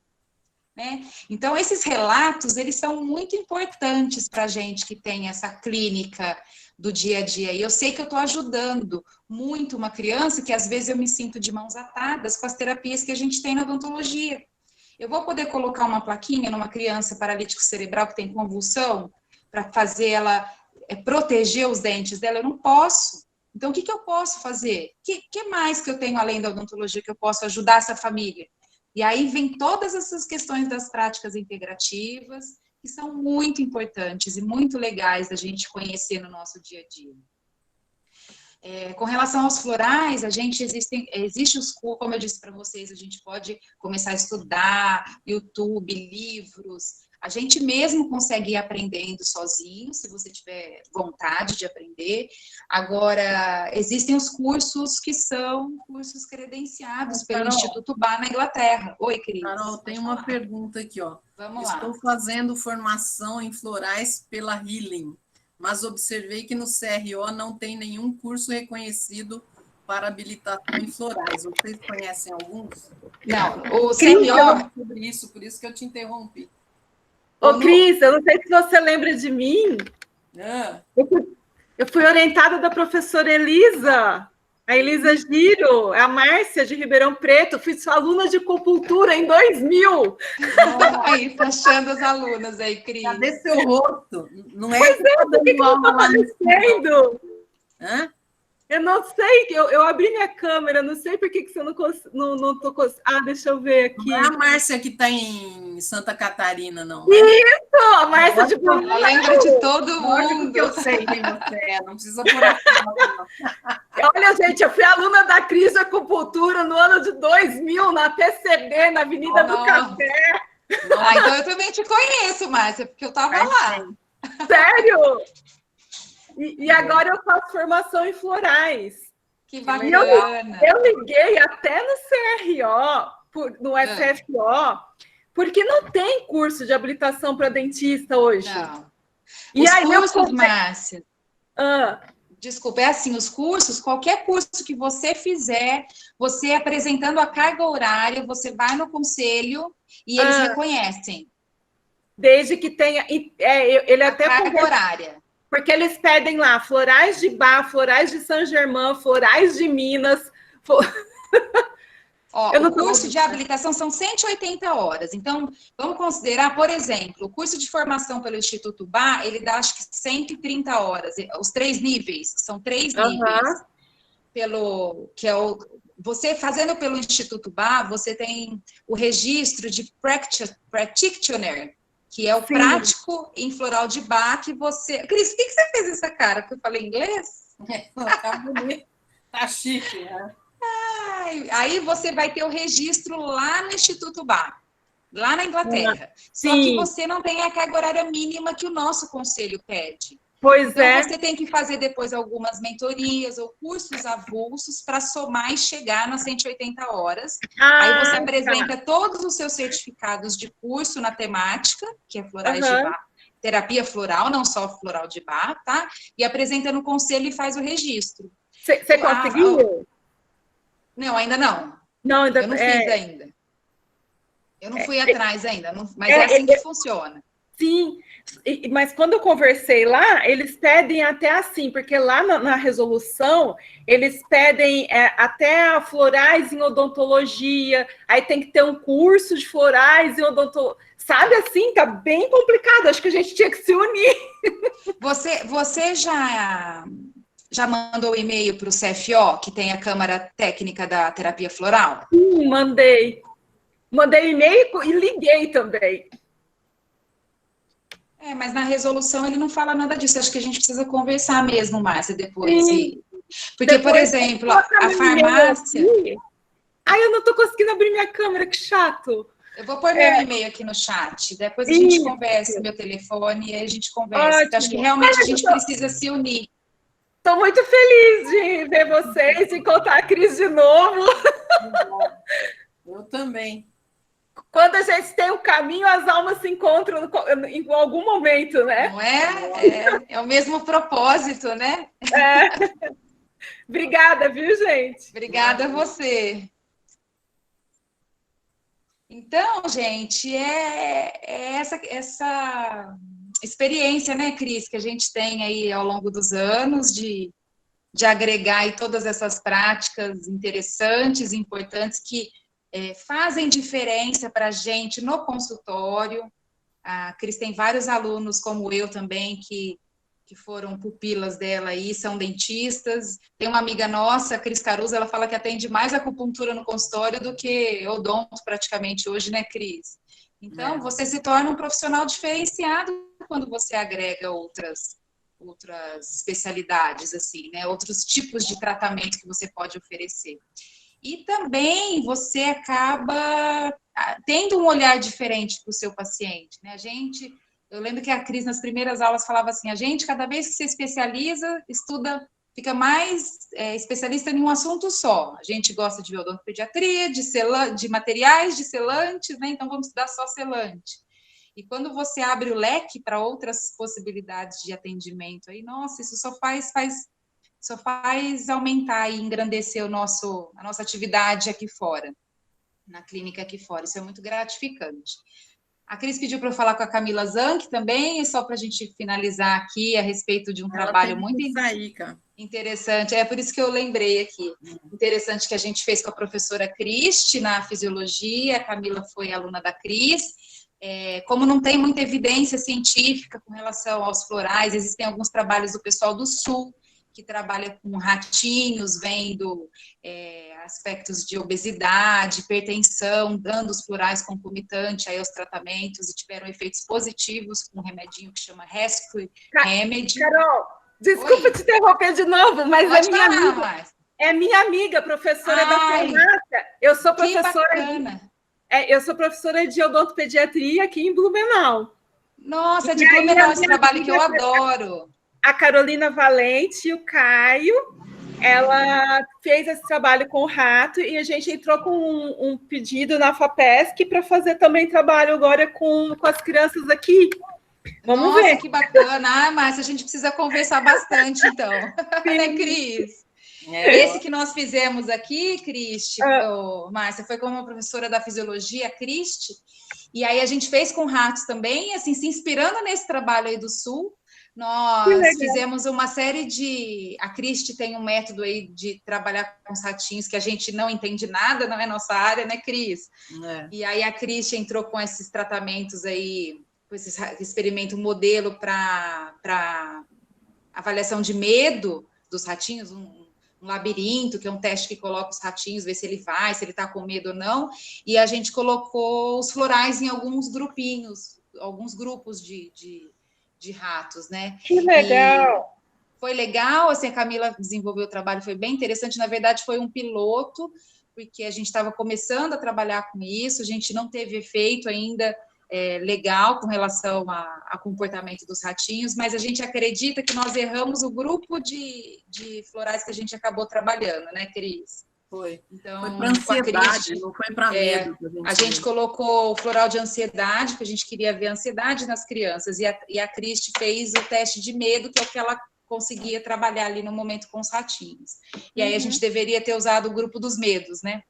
Né? Então, esses relatos, eles são muito importantes para a gente que tem essa clínica do dia a dia. E eu sei que eu estou ajudando muito uma criança que, às vezes, eu me sinto de mãos atadas com as terapias que a gente tem na odontologia. Eu vou poder colocar uma plaquinha numa criança paralítico cerebral que tem convulsão para fazer ela proteger os dentes dela? Eu não posso. Então, o que eu posso fazer? O que mais que eu tenho além da odontologia que eu posso ajudar essa família? E aí vem todas essas questões das práticas integrativas, que são muito importantes e muito legais da gente conhecer no nosso dia a dia. Com relação aos florais, existe os cursos, como eu disse para vocês, a gente pode começar a estudar, YouTube, livros. A gente mesmo consegue ir aprendendo sozinho, se você tiver vontade de aprender. Agora, existem os cursos que são cursos credenciados pelo Instituto Bar na Inglaterra. Oi, Cris. Carol, tem uma pergunta aqui, ó. Vamos lá. Estou fazendo formação em florais pela Healing, mas observei que no CRO não tem nenhum curso reconhecido para habilitação em florais. Vocês conhecem alguns? Não, o CRO... Sobre isso, por isso que eu te interrompi. Ô, Cris, eu não sei se você lembra de mim. Eu fui orientada da professora Elisa, a Elisa Giro, a Márcia de Ribeirão Preto. Fui sua aluna de acupuntura em 2000. Aí, tá achando as alunas aí, Cris. Cadê seu rosto? Não é pois que é, por que não está aparecendo? Eu não sei, eu abri minha câmera, não sei por que você não tô. Ah, deixa eu ver aqui. Não é a Márcia que está em Santa Catarina, não. Isso, a Márcia de Ela lembra de todo mundo. Que eu sei quem você é, não precisa por aqui. Olha, gente, eu fui aluna da Cris de Acupuntura no ano de 2000, na PCB, na Avenida do Café. Então eu também te conheço, Márcia, porque eu estava lá. Sério? E agora eu faço formação em florais. Que bacana. Eu liguei até no CRO, no SFO, porque não tem curso de habilitação para dentista hoje. Não. E aí, cursos, Márcia... Desculpa, é assim, os cursos, qualquer curso que você fizer, você apresentando a carga horária, você vai no conselho e eles reconhecem. Desde que tenha... ele até carga horária. Porque eles pedem lá florais de Bach, florais de Saint-Germain, florais de Minas. O curso de habilitação são 180 horas. Então, vamos considerar, por exemplo, o curso de formação pelo Instituto Bach, ele dá, acho que 130 horas. Os 3 níveis, são 3 níveis. Você fazendo pelo Instituto Bach, você tem o registro de practitioner, que é o prático em floral de Bach, que você... Cris, por que você fez essa cara? Porque eu falei inglês? Tá bonito, tá chique, né? Aí você vai ter o registro lá no Instituto Bach, lá na Inglaterra. Só que você não tem a carga horária mínima que o nosso conselho pede. Então, você tem que fazer depois algumas mentorias ou cursos avulsos para somar e chegar nas 180 horas. Aí você apresenta todos os seus certificados de curso na temática, que é florais de Bach, terapia floral, não só floral de Bach, tá? E apresenta no conselho e faz o registro. Você conseguiu? Não, ainda não. Não, eu não fiz ainda. Eu não fui atrás ainda, mas é assim que funciona. Sim, mas quando eu conversei lá, eles pedem até assim, porque lá na resolução, eles pedem até florais em odontologia, aí tem que ter um curso de florais em odontologia. Sabe assim, tá bem complicado, acho que a gente tinha que se unir. Você já mandou e-mail para o CFO, que tem a Câmara Técnica da Terapia Floral? Mandei. Mandei e-mail e liguei também. Mas na resolução ele não fala nada disso. Acho que a gente precisa conversar mesmo, Márcia, depois. Porque, por exemplo, a farmácia... Ai, eu não estou conseguindo abrir minha câmera, que chato. Eu vou pôr meu e-mail aqui no chat. Depois a gente conversa, meu telefone, e aí a gente conversa. Acho que realmente a gente precisa se unir. Estou muito feliz de ver vocês, de encontrar a Cris de novo. Eu também. Quando a gente tem o caminho, as almas se encontram em algum momento, né? Não é? É o mesmo propósito, né? Obrigada, viu, gente? Obrigada a você. Então, gente, essa experiência, né, Cris, que a gente tem aí ao longo dos anos de agregar aí todas essas práticas interessantes, importantes, que fazem diferença para a gente no consultório. A Cris tem vários alunos, como eu também, que foram pupilas dela aí, são dentistas. Tem uma amiga nossa, a Cris Caruso, ela fala que atende mais acupuntura no consultório do que odonto praticamente hoje, né, Cris? Então, você se torna um profissional diferenciado quando você agrega outras especialidades, assim, né? Outros tipos de tratamento que você pode oferecer. E também você acaba tendo um olhar diferente para o seu paciente, né? Eu lembro que a Cris, nas primeiras aulas, falava assim, a gente, cada vez que se especializa, estuda, fica mais especialista em um assunto só. A gente gosta de ver odontopediatria, de materiais, de selantes, né? Então, vamos estudar só selante. E quando você abre o leque para outras possibilidades de atendimento, aí, nossa, isso só faz aumentar e engrandecer a nossa atividade aqui fora, na clínica aqui fora. Isso é muito gratificante. A Cris pediu para eu falar com a Camila Zanck também, só para a gente finalizar aqui a respeito de um trabalho muito interessante. É por isso que eu lembrei aqui. Interessante que a gente fez com a professora Cristi na fisiologia, a Camila foi aluna da Cris. Como não tem muita evidência científica com relação aos florais, existem alguns trabalhos do pessoal do Sul, que trabalha com ratinhos, vendo aspectos de obesidade, hipertensão, dando os florais concomitantes aí aos tratamentos e tiveram efeitos positivos com um remedinho que chama Rescue Remedy. Carol, desculpa te interromper de novo, mas é minha amiga, professora da farmácia. Eu sou professora. Eu sou professora de odontopediatria aqui em Blumenau. Nossa, de Blumenau, esse trabalho que eu adoro. A Carolina Valente e o Caio, ela fez esse trabalho com o rato e a gente entrou com um pedido na FAPESC para fazer também trabalho agora com as crianças aqui. Vamos ver. Nossa, que bacana. Márcia, a gente precisa conversar bastante, então. Né, Cris? Esse que nós fizemos aqui, Cristi, Márcia, foi com uma professora da fisiologia, Cristi, e aí a gente fez com ratos também, assim, se inspirando nesse trabalho aí do Sul. Nós fizemos uma série de... A Cristi tem um método aí de trabalhar com os ratinhos que a gente não entende nada, não é nossa área, né, Cris? E aí a Cristi entrou com esses tratamentos aí, com esse experimento modelo para avaliação de medo dos ratinhos, um labirinto, que é um teste que coloca os ratinhos, ver se ele vai, se ele está com medo ou não, e a gente colocou os florais em alguns grupinhos, alguns grupos de ratos, né? Que legal! E foi legal, assim, a Camila desenvolveu o trabalho, foi bem interessante, na verdade foi um piloto, porque a gente estava começando a trabalhar com isso, a gente não teve efeito ainda legal com relação ao comportamento dos ratinhos, mas a gente acredita que nós erramos o grupo de florais que a gente acabou trabalhando, né, Cris? Foi. Então, foi para ansiedade, não foi para medo. A gente colocou o floral de ansiedade, porque a gente queria ver a ansiedade nas crianças, e a Cristi fez o teste de medo, que é o que ela conseguia trabalhar ali no momento com os ratinhos. E aí a gente deveria ter usado o grupo dos medos, né?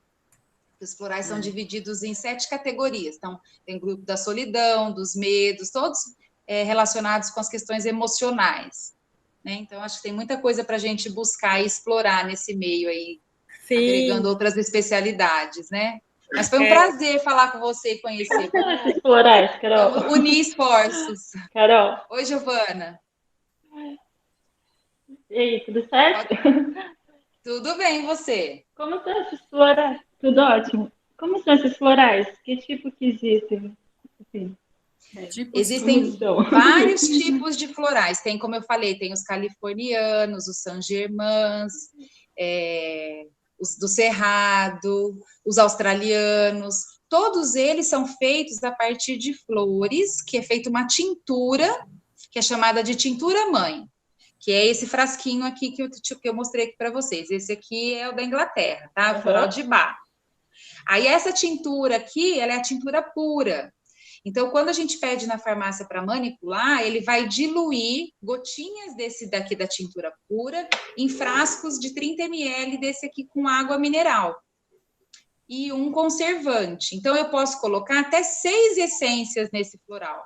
Os florais são divididos em 7 categorias. Então, tem o grupo da solidão, dos medos, todos relacionados com as questões emocionais. Né? Então, acho que tem muita coisa para a gente buscar e explorar nesse meio aí, agregando outras especialidades, né? Mas foi um prazer falar com você e conhecer. Esses florais, Carol. Unir esforços. Carol. Oi, Giovana. E aí, tudo certo? Tudo bem, e você? Como você acha os florais? Tudo ótimo. Como são esses florais? Que tipo que existem? Assim, Existem vários tipos de florais. Tem, como eu falei, tem os californianos, os Saint-Germains, os do Cerrado, os australianos. Todos eles são feitos a partir de flores, que é feita uma tintura, que é chamada de tintura mãe, que é esse frasquinho aqui que eu mostrei aqui para vocês. Esse aqui é o da Inglaterra, tá? O floral de Bach. Aí essa tintura aqui, ela é a tintura pura. Então, quando a gente pede na farmácia para manipular, ele vai diluir gotinhas desse daqui da tintura pura em frascos de 30 ml desse aqui com água mineral e um conservante. Então, eu posso colocar até 6 essências nesse floral,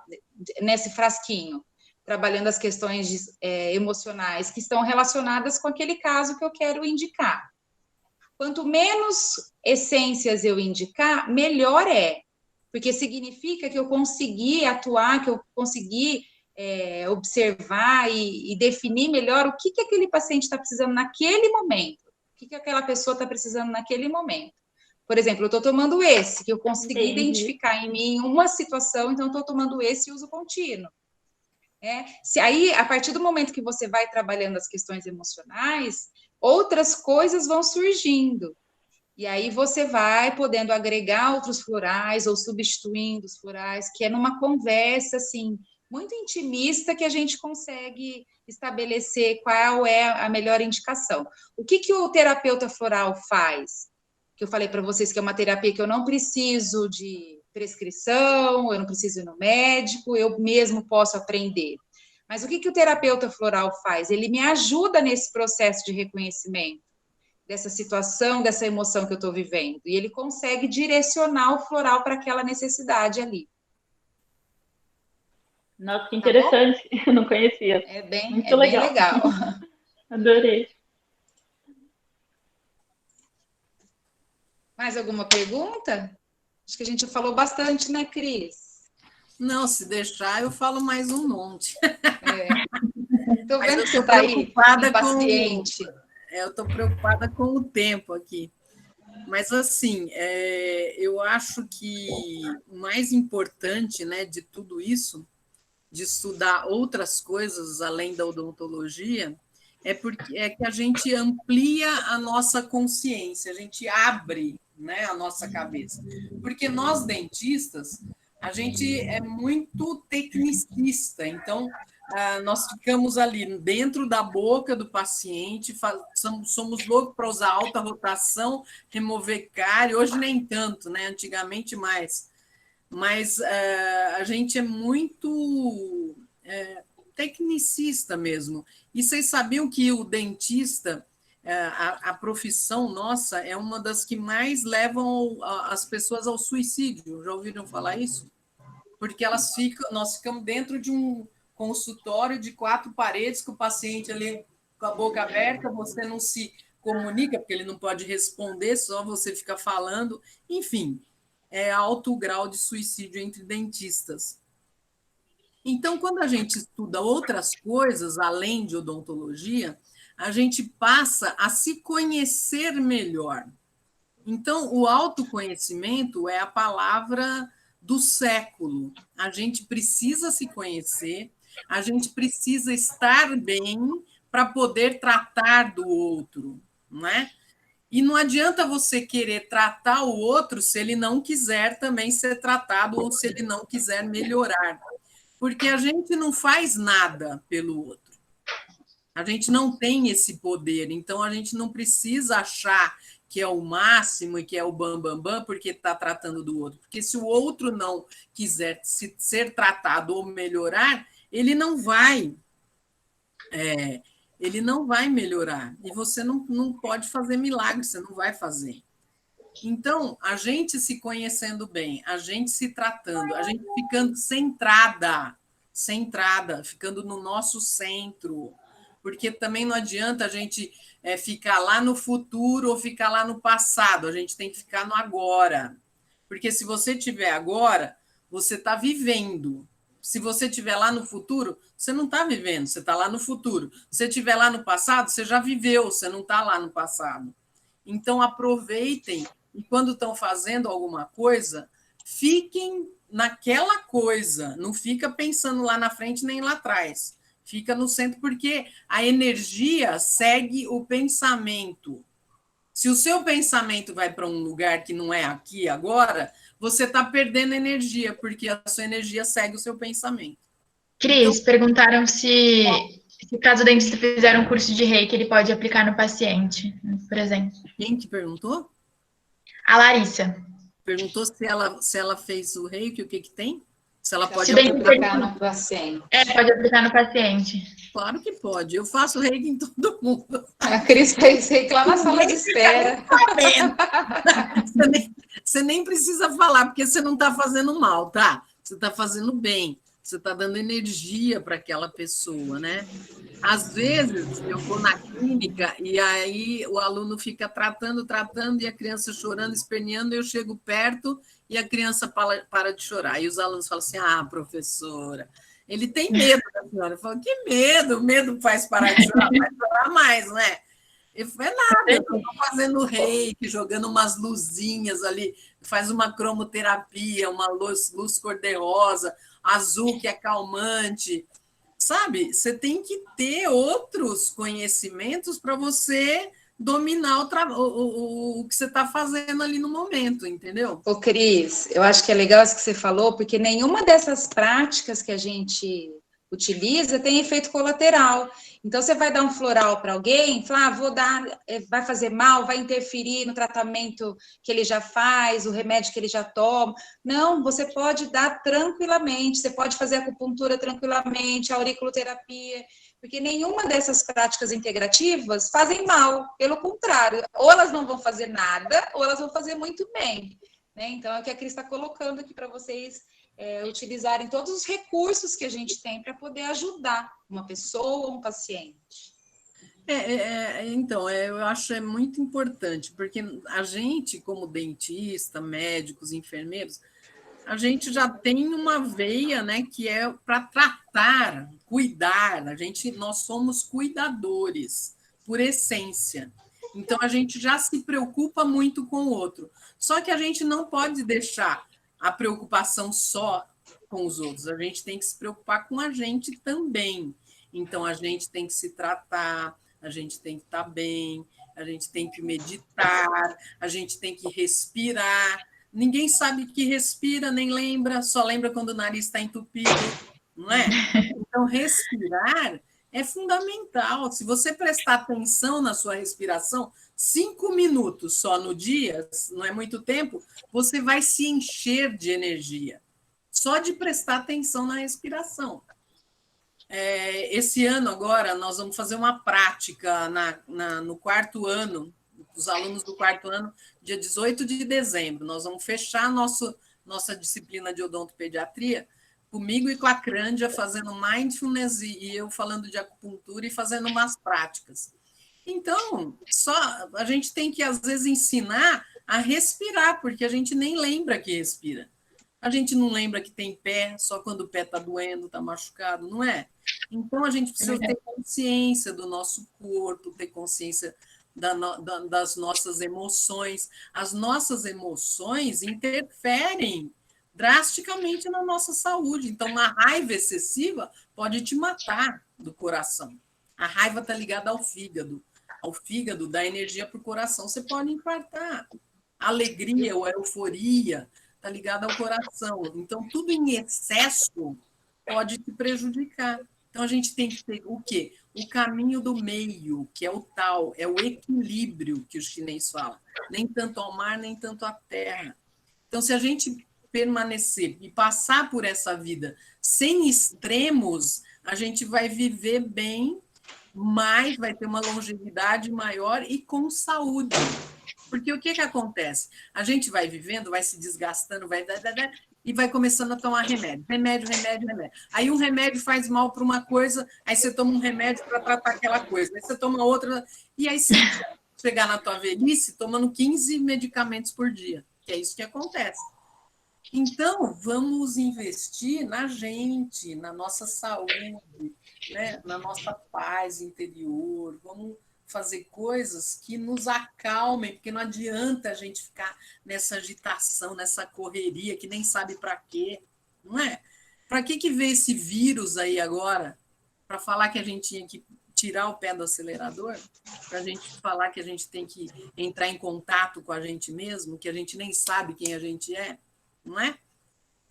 nesse frasquinho, trabalhando as questões emocionais que estão relacionadas com aquele caso que eu quero indicar. Quanto menos essências eu indicar, melhor é. Porque significa que eu consegui atuar, que eu consegui observar e definir melhor o que aquele paciente está precisando naquele momento, o que aquela pessoa está precisando naquele momento. Por exemplo, eu estou tomando esse, que eu consegui identificar em mim uma situação, então eu estou tomando esse uso contínuo. Aí, a partir do momento que você vai trabalhando as questões emocionais, outras coisas vão surgindo. E aí você vai podendo agregar outros florais ou substituindo os florais, que é numa conversa, assim, muito intimista que a gente consegue estabelecer qual é a melhor indicação. O que o terapeuta floral faz? Que eu falei para vocês que é uma terapia que eu não preciso de prescrição, eu não preciso ir no médico, eu mesmo posso aprender. Mas o que o terapeuta floral faz? Ele me ajuda nesse processo de reconhecimento dessa situação, dessa emoção que eu estou vivendo. E ele consegue direcionar o floral para aquela necessidade ali. Nossa, que interessante. Eu não conhecia. É bem legal. Bem legal. Adorei. Mais alguma pergunta? Acho que a gente falou bastante, né, Cris? Não, se deixar, eu falo mais um monte. Estou vendo que você está aí, paciente. Eu estou preocupada com o tempo aqui. Mas, assim, eu acho que o mais importante, né, de tudo isso, de estudar outras coisas além da odontologia, é que a gente amplia a nossa consciência, a gente abre, né, a nossa cabeça. Porque nós, dentistas, a gente é muito tecnicista, então nós ficamos ali dentro da boca do paciente, somos loucos para usar alta rotação, remover cárie, hoje nem tanto, né? Antigamente mais. Mas a gente é muito tecnicista mesmo. E vocês sabiam que o dentista, a profissão nossa, é uma das que mais levam as pessoas ao suicídio? Já ouviram falar isso? Porque nós ficamos dentro de um consultório de 4 paredes, com o paciente ali com a boca aberta, você não se comunica, porque ele não pode responder, só você fica falando. Enfim, é alto grau de suicídio entre dentistas. Então, quando a gente estuda outras coisas, além de odontologia, a gente passa a se conhecer melhor. Então, o autoconhecimento é a palavra do século. A gente precisa se conhecer, a gente precisa estar bem para poder tratar do outro, não é? E não adianta você querer tratar o outro se ele não quiser também ser tratado ou se ele não quiser melhorar. Porque a gente não faz nada pelo outro. A gente não tem esse poder, então a gente não precisa achar que é o máximo e que é o bam, porque está tratando do outro. Porque se o outro não quiser ser tratado ou melhorar, ele não vai melhorar. E você não pode fazer milagre, você não vai fazer. Então, a gente se conhecendo bem, a gente se tratando, a gente ficando centrada, ficando no nosso centro. Porque também não adianta a gente ficar lá no futuro ou ficar lá no passado, a gente tem que ficar no agora. Porque se você estiver agora, você está vivendo. Se você estiver lá no futuro, você não está vivendo, você está lá no futuro. Se você estiver lá no passado, você já viveu, você não está lá no passado. Então, aproveitem e quando estão fazendo alguma coisa, fiquem naquela coisa, não fica pensando lá na frente nem lá atrás. Fica no centro, porque a energia segue o pensamento. Se o seu pensamento vai para um lugar que não é aqui agora, você está perdendo energia, porque a sua energia segue o seu pensamento. Cris, perguntaram se caso o dentista fizer um curso de reiki, ele pode aplicar no paciente, por exemplo. Quem que perguntou? A Larissa. Perguntou se ela fez o reiki, o que tem? Se ela pode aplicar no paciente. Pode aplicar no paciente. Claro que pode. Eu faço reiki em todo mundo. A Cris fez reiki lá na sala de espera. Você nem precisa falar, porque você não está fazendo mal, tá? Você está fazendo bem. Você está dando energia para aquela pessoa, né? Às vezes, eu vou na clínica e aí o aluno fica tratando, e a criança chorando, esperneando, eu chego perto e a criança para de chorar. E os alunos falam assim, professora, ele tem medo da senhora. Eu falo, que medo? O medo faz parar de chorar, faz chorar mais, né? É nada, eu estou fazendo reiki, jogando umas luzinhas ali, faz uma cromoterapia, uma luz cor-de-rosa, azul, que é calmante. Sabe, você tem que ter outros conhecimentos para você dominar o que você está fazendo ali no momento, entendeu? Ô, Cris, eu acho que é legal isso que você falou, porque nenhuma dessas práticas que a gente utiliza tem efeito colateral. Então, você vai dar um floral para alguém, fala, vou dar, vai fazer mal, vai interferir no tratamento que ele já faz, o remédio que ele já toma. Não, você pode dar tranquilamente, você pode fazer acupuntura tranquilamente, auriculoterapia, porque nenhuma dessas práticas integrativas fazem mal, pelo contrário, ou elas não vão fazer nada, ou elas vão fazer muito bem, né? Então, é o que a Cris está colocando aqui para vocês, utilizarem todos os recursos que a gente tem para poder ajudar uma pessoa ou um paciente. Então, eu acho muito importante, porque a gente, como dentista, médicos, enfermeiros, a gente já tem uma veia, né, que é para tratar, cuidar. Nós somos cuidadores, por essência. Então, a gente já se preocupa muito com o outro. Só que a gente não pode deixar a preocupação só com os outros. A gente tem que se preocupar com a gente também. Então, a gente tem que se tratar, a gente tem que estar bem, a gente tem que meditar, a gente tem que respirar. Ninguém sabe que respira, nem lembra, só lembra quando o nariz está entupido, não é? Então, respirar é fundamental. Se você prestar atenção na sua respiração, 5 minutos só no dia, não é muito tempo, você vai se encher de energia, só de prestar atenção na respiração. Esse ano agora, nós vamos fazer uma prática no 4º ano, os alunos do 4º ano, dia 18 de dezembro. Nós vamos fechar nossa disciplina de odontopediatria, comigo e com a Crândia, fazendo mindfulness e eu falando de acupuntura e fazendo umas práticas. Então, a gente tem que, às vezes, ensinar a respirar, porque a gente nem lembra que respira. A gente não lembra que tem pé, só quando o pé está doendo, está machucado, não é? Então, a gente precisa ter consciência do nosso corpo, ter consciência das nossas emoções. As nossas emoções interferem drasticamente na nossa saúde. Então, uma raiva excessiva pode te matar do coração. A raiva está ligada ao fígado. Ao fígado dá energia para o coração. Você pode infartar. A alegria ou a euforia está ligada ao coração. Então, tudo em excesso pode te prejudicar. Então, a gente tem que ter o quê? O caminho do meio, que é o tal, é o equilíbrio que o chinês fala. Nem tanto ao mar, nem tanto à terra. Então, se a gente permanecer e passar por essa vida sem extremos, a gente vai viver bem, mas vai ter uma longevidade maior e com saúde. Porque o que acontece? A gente vai vivendo, vai se desgastando, e vai começando a tomar remédio. Remédio. Aí um remédio faz mal para uma coisa, aí você toma um remédio para tratar aquela coisa, aí você toma outra, e aí você chegar na tua velhice tomando 15 medicamentos por dia, que é isso que acontece. Então, vamos investir na gente, na nossa saúde, né? Na nossa paz interior, vamos fazer coisas que nos acalmem, porque não adianta a gente ficar nessa agitação, nessa correria, que nem sabe para quê, não é? Para que veio esse vírus aí agora? Para falar que a gente tinha que tirar o pé do acelerador? Para a gente falar que a gente tem que entrar em contato com a gente mesmo, que a gente nem sabe quem a gente é, não é?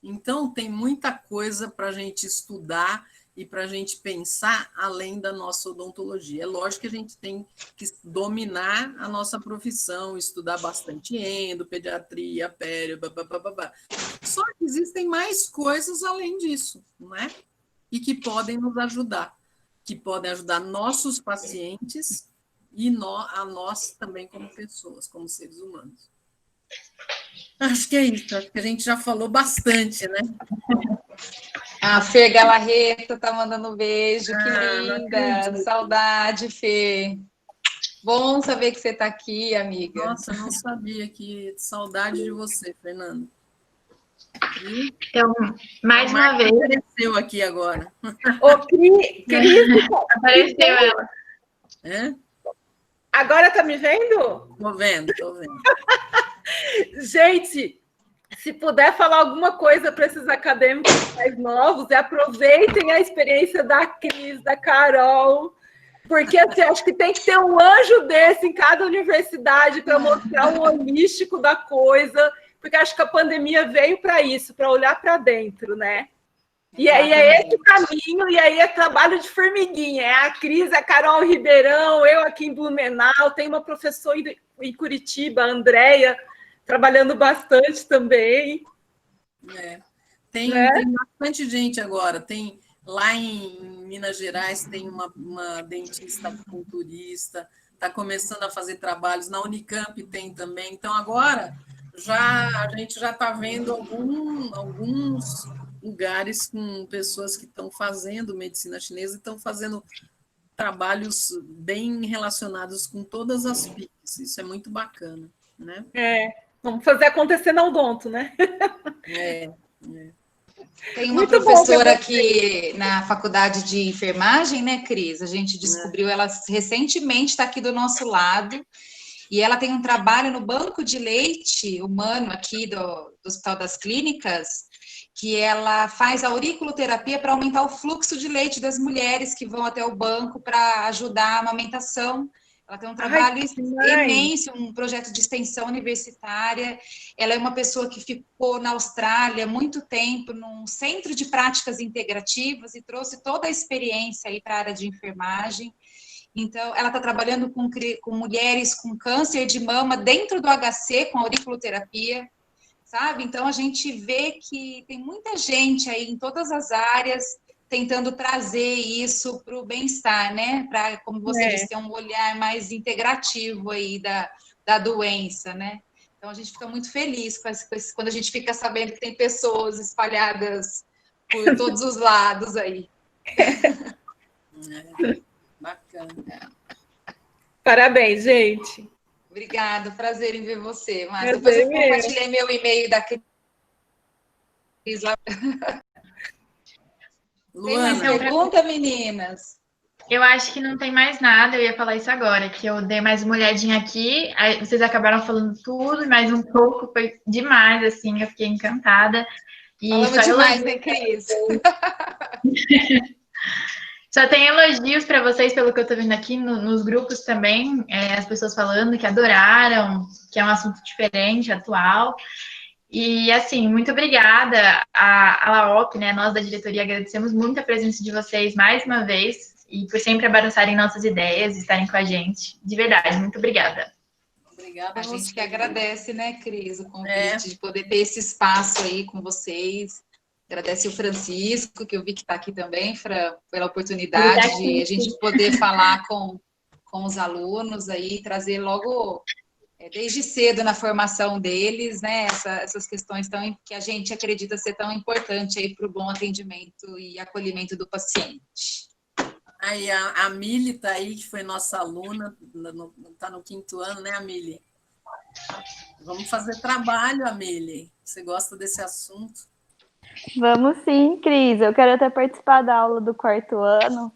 Então, tem muita coisa para a gente estudar e para a gente pensar além da nossa odontologia. É lógico que a gente tem que dominar a nossa profissão, estudar bastante endo, pediatria, pério, babá. Só que existem mais coisas além disso, não é? E que podem nos ajudar, que podem ajudar nossos pacientes e a nós também como pessoas, como seres humanos. Acho que é isso, acho que a gente já falou bastante, né? A Fê Galarreta tá mandando um beijo, que linda, saudade, Fê. Bom saber que você está aqui, amiga. Nossa, não sabia, que saudade de você, Fernanda. Então, mais uma vez. Apareceu aqui agora. Ô, Cris, apareceu ela. É? Agora tá me vendo? Tô vendo. Gente, se puder falar alguma coisa para esses acadêmicos mais novos, aproveitem a experiência da Cris, da Carol, porque assim, acho que tem que ter um anjo desse em cada universidade para mostrar o holístico da coisa, porque acho que a pandemia veio para isso, para olhar para dentro, né? E aí é esse caminho, e aí é trabalho de formiguinha. É a Cris, a Carol Ribeirão, eu aqui em Blumenau, tem uma professora em Curitiba, a Andréia, trabalhando bastante também. Tem bastante gente agora. Tem lá em Minas Gerais, tem uma dentista acupunturista, está começando a fazer trabalhos. Na Unicamp tem também. Então, agora a gente já está vendo alguns lugares com pessoas que estão fazendo medicina chinesa e estão fazendo trabalhos bem relacionados com todas as PICs. Isso é muito bacana, né? Vamos fazer acontecer na odonto, né? Tem uma professora aqui na faculdade de enfermagem, né, Cris? A gente descobriu, ela recentemente está aqui do nosso lado, e ela tem um trabalho no banco de leite humano aqui do Hospital das Clínicas, que ela faz auriculoterapia para aumentar o fluxo de leite das mulheres que vão até o banco para ajudar a amamentação. Ela tem um trabalho imenso, um projeto de extensão universitária. Ela é uma pessoa que ficou na Austrália muito tempo, num centro de práticas integrativas, e trouxe toda a experiência aí para a área de enfermagem. Então, ela está trabalhando com mulheres com câncer de mama dentro do HC, com auriculoterapia, sabe? Então, a gente vê que tem muita gente aí em todas as áreas tentando trazer isso para o bem-estar, né? Para, como você disse, ter um olhar mais integrativo aí da doença, né? Então, a gente fica muito feliz quando a gente fica sabendo que tem pessoas espalhadas por todos os lados aí. Bacana. Parabéns, gente. Obrigada, prazer em ver você. Mas depois eu compartilhei meu e-mail da Cris lá. Tem mais pergunta, meninas? Eu acho que não tem mais nada, eu ia falar isso agora, que eu dei mais uma olhadinha aqui, aí vocês acabaram falando tudo, e mais um pouco, foi demais, assim, eu fiquei encantada. E falamos demais, né, Cris? Só tem elogios para vocês, pelo que eu estou vendo aqui nos grupos também, as pessoas falando que adoraram, que é um assunto diferente, atual. E, assim, muito obrigada à LAOP, né? Nós da diretoria agradecemos muito a presença de vocês mais uma vez e por sempre abraçarem nossas ideias e estarem com a gente. De verdade, muito obrigada. Obrigada a gente que agradece, né, Cris, o convite de poder ter esse espaço aí com vocês. Agradece o Francisco, que eu vi que está aqui também, Fran, pela oportunidade de a gente poder falar com os alunos aí, trazer logo, desde cedo na formação deles, né, essas questões que a gente acredita ser tão importante aí para o bom atendimento e acolhimento do paciente. Aí a Mili está aí, que foi nossa aluna, está no 5º ano, né, Mili? Vamos fazer trabalho, Mili. Você gosta desse assunto? Vamos sim, Cris. Eu quero até participar da aula do 4º ano.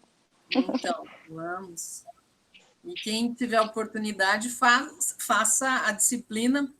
Então, vamos. E quem tiver oportunidade, faça a disciplina